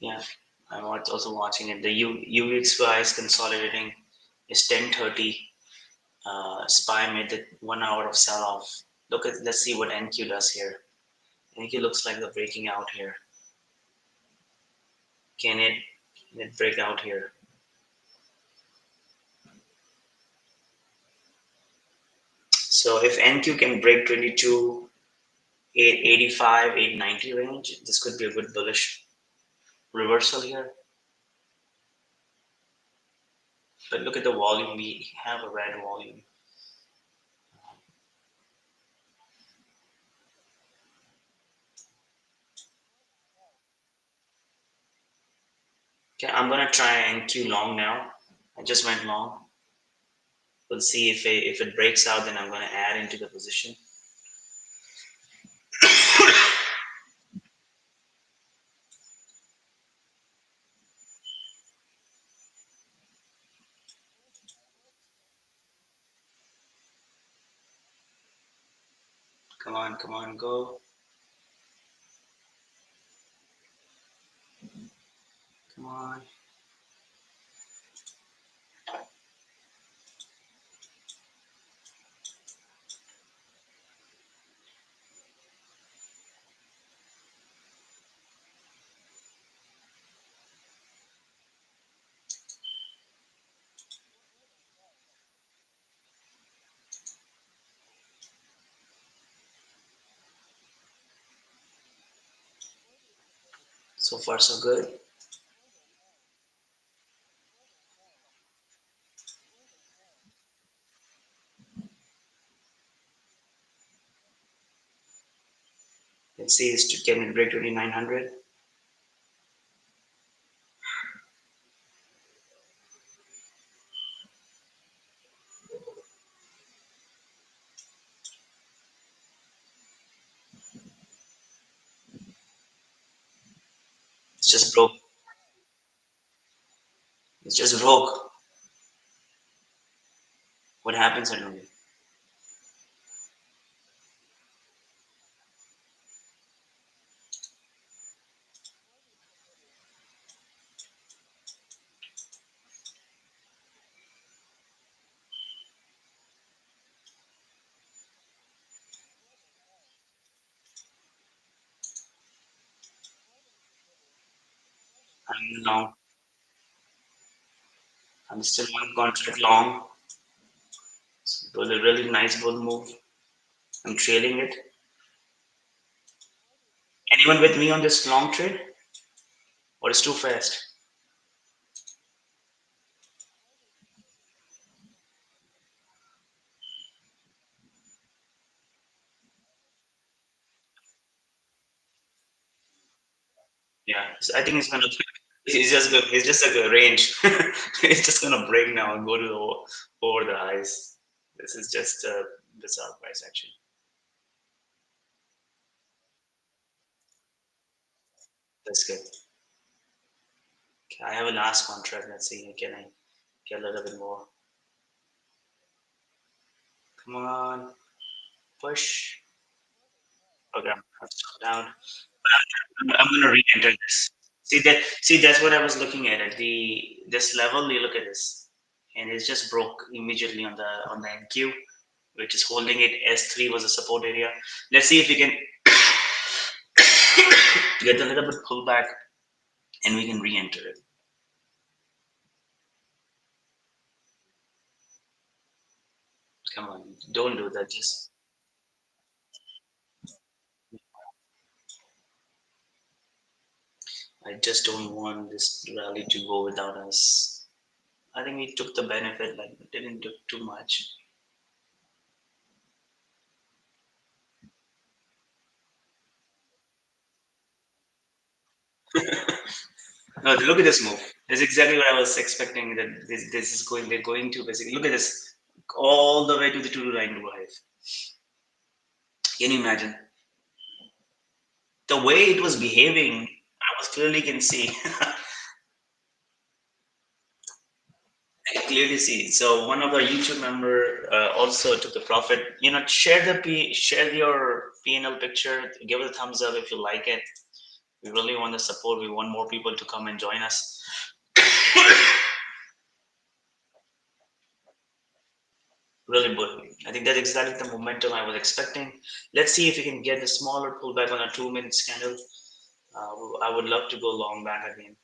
Yeah, I'm also watching it. The UVXY is consolidating. It's 10:30. SPY made the 1 hour of sell off. Let's see what NQ does here. NQ looks like they're breaking out here. Can it break out here? So if NQ can break 22, 885, 890 range, this could be a good bullish reversal here. But look at the volume. We have a red volume. Okay, I'm gonna try NQ long now. I just went long. We'll see if it breaks out, then I'm gonna add into the position. Come on, go. Come on. So far, so good. It says to can it break 2900? It's just broke. It's just broke. What happens suddenly? I'm long. I'm still one contract long. It was a really nice bull move. I'm trailing it. Anyone with me on this long trade? Or it's too fast? Yeah, I think it's gonna. It's just like a range. It's just gonna break now and go to over the highs. This is just a bizarre price action. That's good. Okay, I have a last contract. Let's see. Can I get a little bit more? Come on, push. Okay, I'm still down. I'm gonna re-enter this. See that? See, that's what I was looking at the this level. You look at this, and it's just broke immediately on the NQ, which is holding it. S3 was a support area. Let's see if we can get a little bit pullback, and we can re-enter it. Come on, don't do that. Just I just don't want this rally to go without us. I think we took the benefit, like didn't do too much. No, look at this move. That's exactly what I was expecting. That this is going. They're going to basically look at this all the way to the 2295. Can you imagine the way it was behaving? I was clearly can see. I clearly see. So one of our YouTube member also took the profit. You know, share your P&L picture. Give it a thumbs up if you like it. We really want the support. We want more people to come and join us. Really good. I think that's exactly the momentum I was expecting. Let's see if we can get a smaller pullback on a 2 minute candle. I would love to go long back again.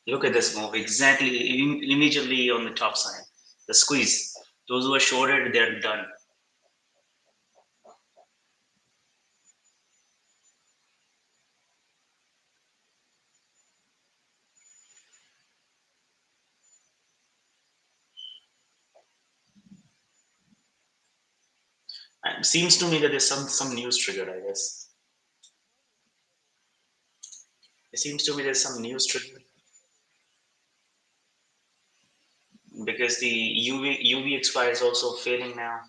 Look at this move exactly immediately on the top side. The squeeze. Those who are shorted, they're done. It seems to me that there's some news triggered. I guess it seems to me there's some news triggered because the UVXY is also failing now.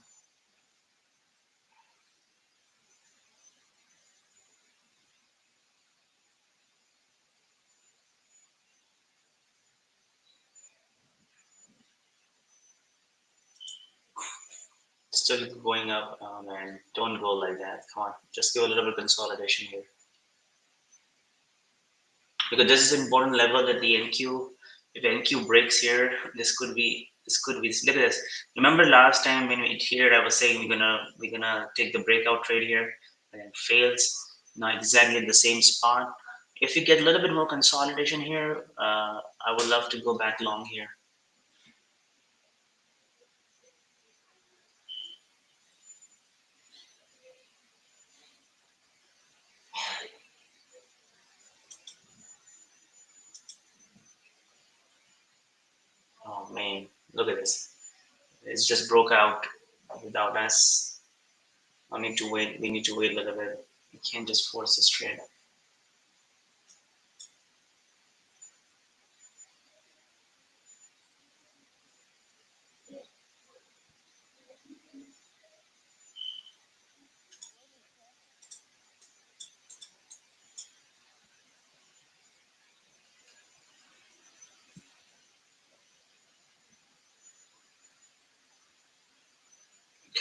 Still going up. Oh man, don't go like that. Come on, just give a little bit of consolidation here because this is an important level at the NQ. If NQ breaks here, this could be. This could be. Look at this. Remember last time when we here, I was saying we're gonna take the breakout trade here, and it fails. Now exactly at the same spot. If we get a little bit more consolidation here, I would love to go back long here. Look at this. It's just broke out without us. I need to wait. We need to wait a little bit. You can't just force this trade.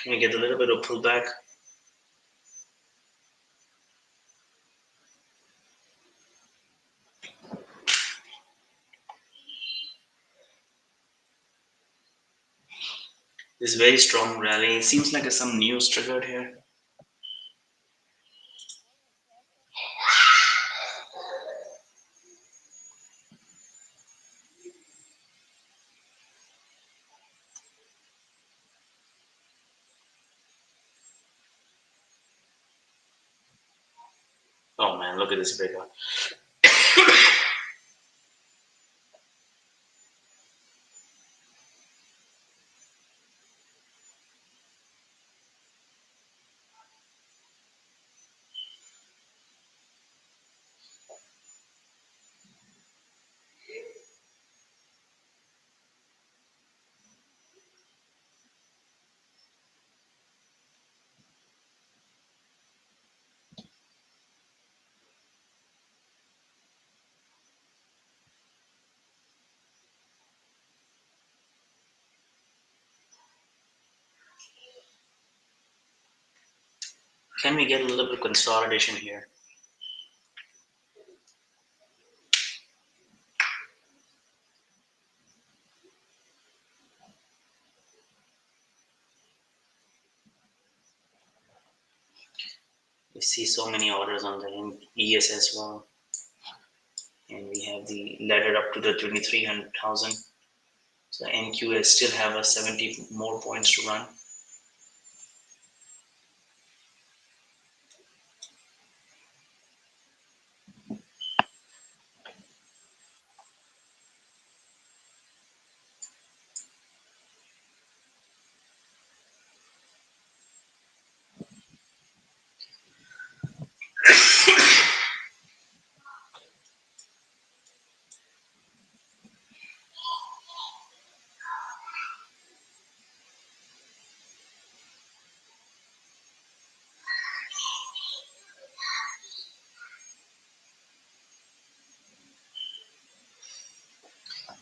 Can we get a little bit of pullback? This very strong rally. It seems like some news triggered here. Oh man, look at this breakout. Can we get a little bit of consolidation here? We see so many orders on the ES as well. And we have the ladder up to the 2300,000. So NQS still have a 70 more points to run.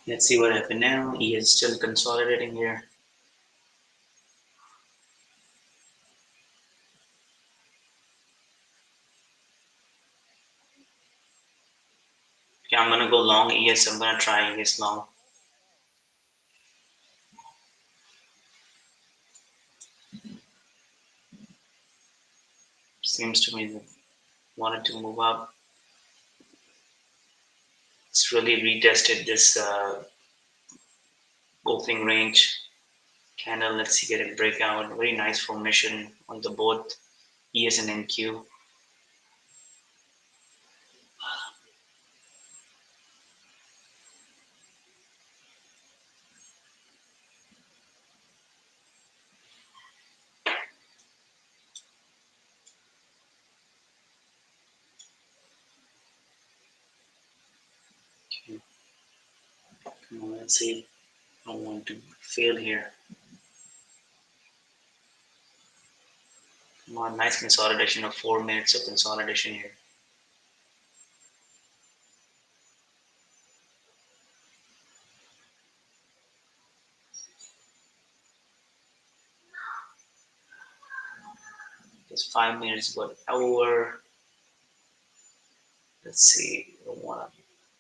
Let's see what happened now. He is still consolidating here. Okay, I'm gonna go long ES. I'm gonna try ES long. Seems to me that wanted to move up. It's really retested this opening range candle. Let's see, get a breakout. Very nice formation on the both ES and NQ. Okay. Come on, let's see. I don't want to fail here. Come on, nice consolidation of 4 minutes of consolidation here. Just 5 minutes got over. Let's see. I want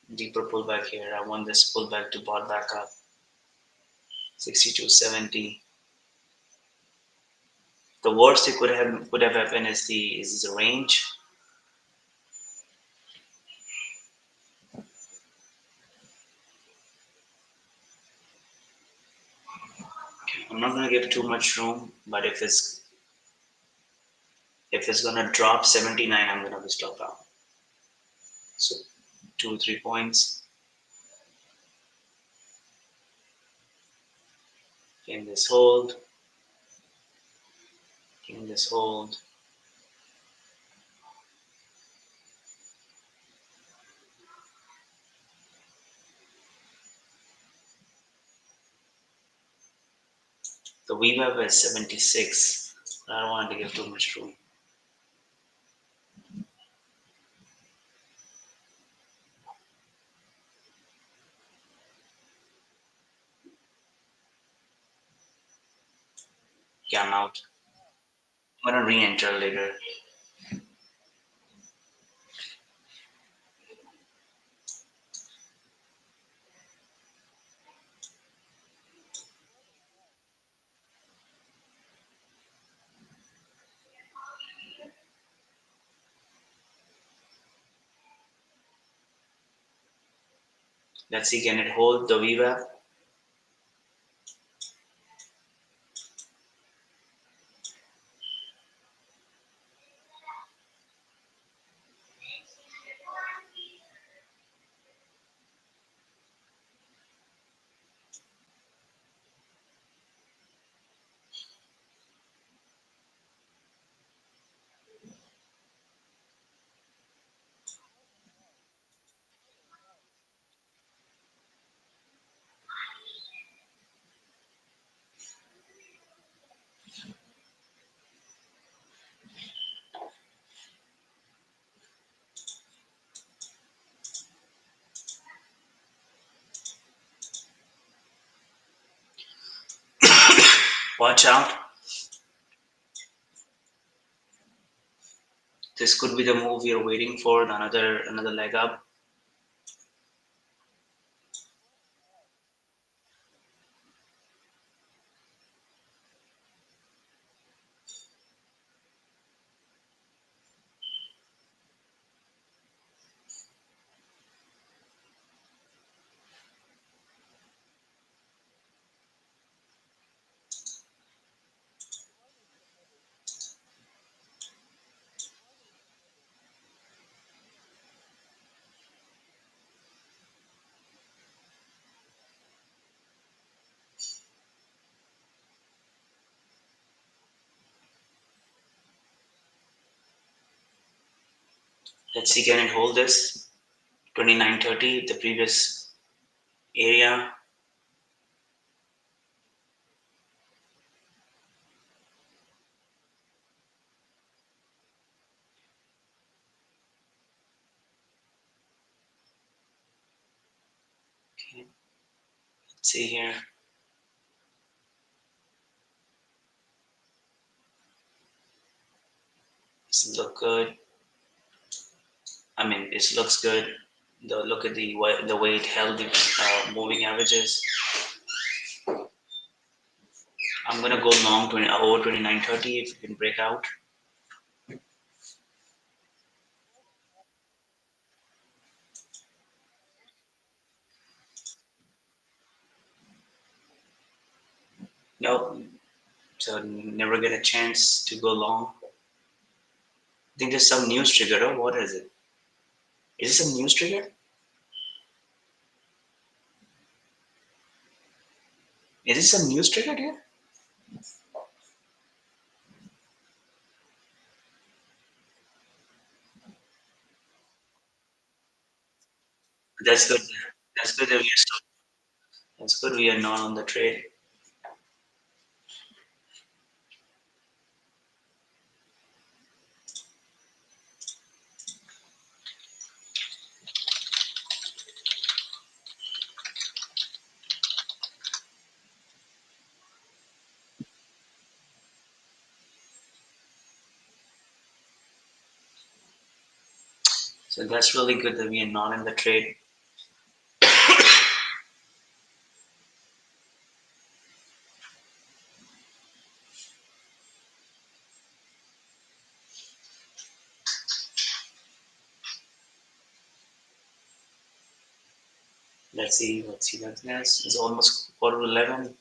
a deeper pullback here. I want this pullback to bot back up. 62.70. The worst it could have happened is the range. Okay, I'm not gonna give too much room, but if it's gonna drop 79, I'm gonna be stop out. So 2-3 points. Getting this hold. Getting this hold. The VWAP is 76. I don't want to give too much room. Yeah, I'm out. I'm gonna re-enter later. Let's see, can it hold the VWAP? Watch out. This could be the move you're waiting for, another leg up. Let's see, can it hold this? 2930, the previous area. Okay, let's see here. This look good. I mean, it looks good. Look at the way it held the moving averages. I'm gonna go long over 2930 if you can break out. Nope. So never get a chance to go long. I think there's some news trigger. Oh, what is it? Is this a news trigger? Is this some news trigger here? That's good. That's good that we are still, that's good we are not on the trade. So that's really good that we are not in the trade. Let's see. Let's see. That's yes. It's almost quarter to 11.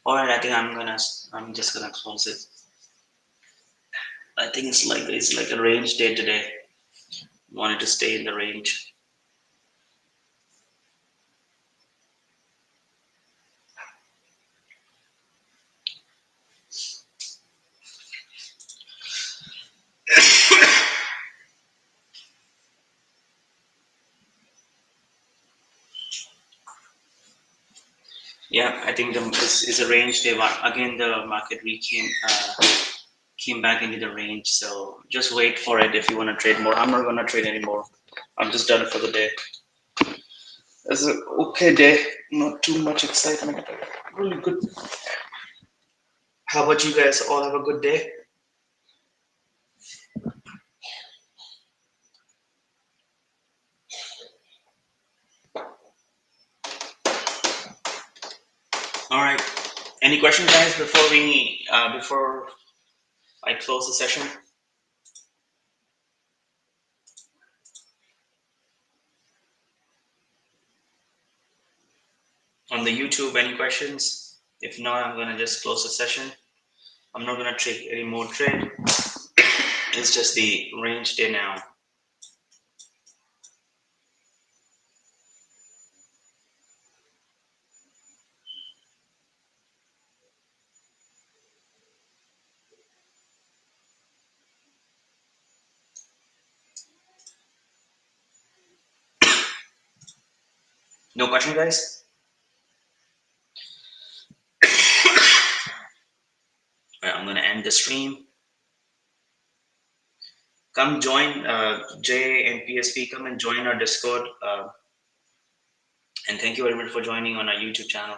All right, I think I'm just gonna close it. I think it's like a range day today. Wanted to stay in the range. Yeah, I think this is a range day. But again, the market came back into the range. So just wait for it if you want to trade more. I'm not gonna trade anymore. I'm just done for the day. It's an okay day. Not too much excitement. Really good. How about you guys? All have a good day. All right. Any questions, guys, before I close the session on the YouTube? Any questions? If not, I'm gonna just close the session. I'm not gonna take any more trade. It's just the range day now. No question, guys. All right, I'm gonna end the stream. Come join J and PSP. Come and join our Discord. And thank you very much for joining on our YouTube channel.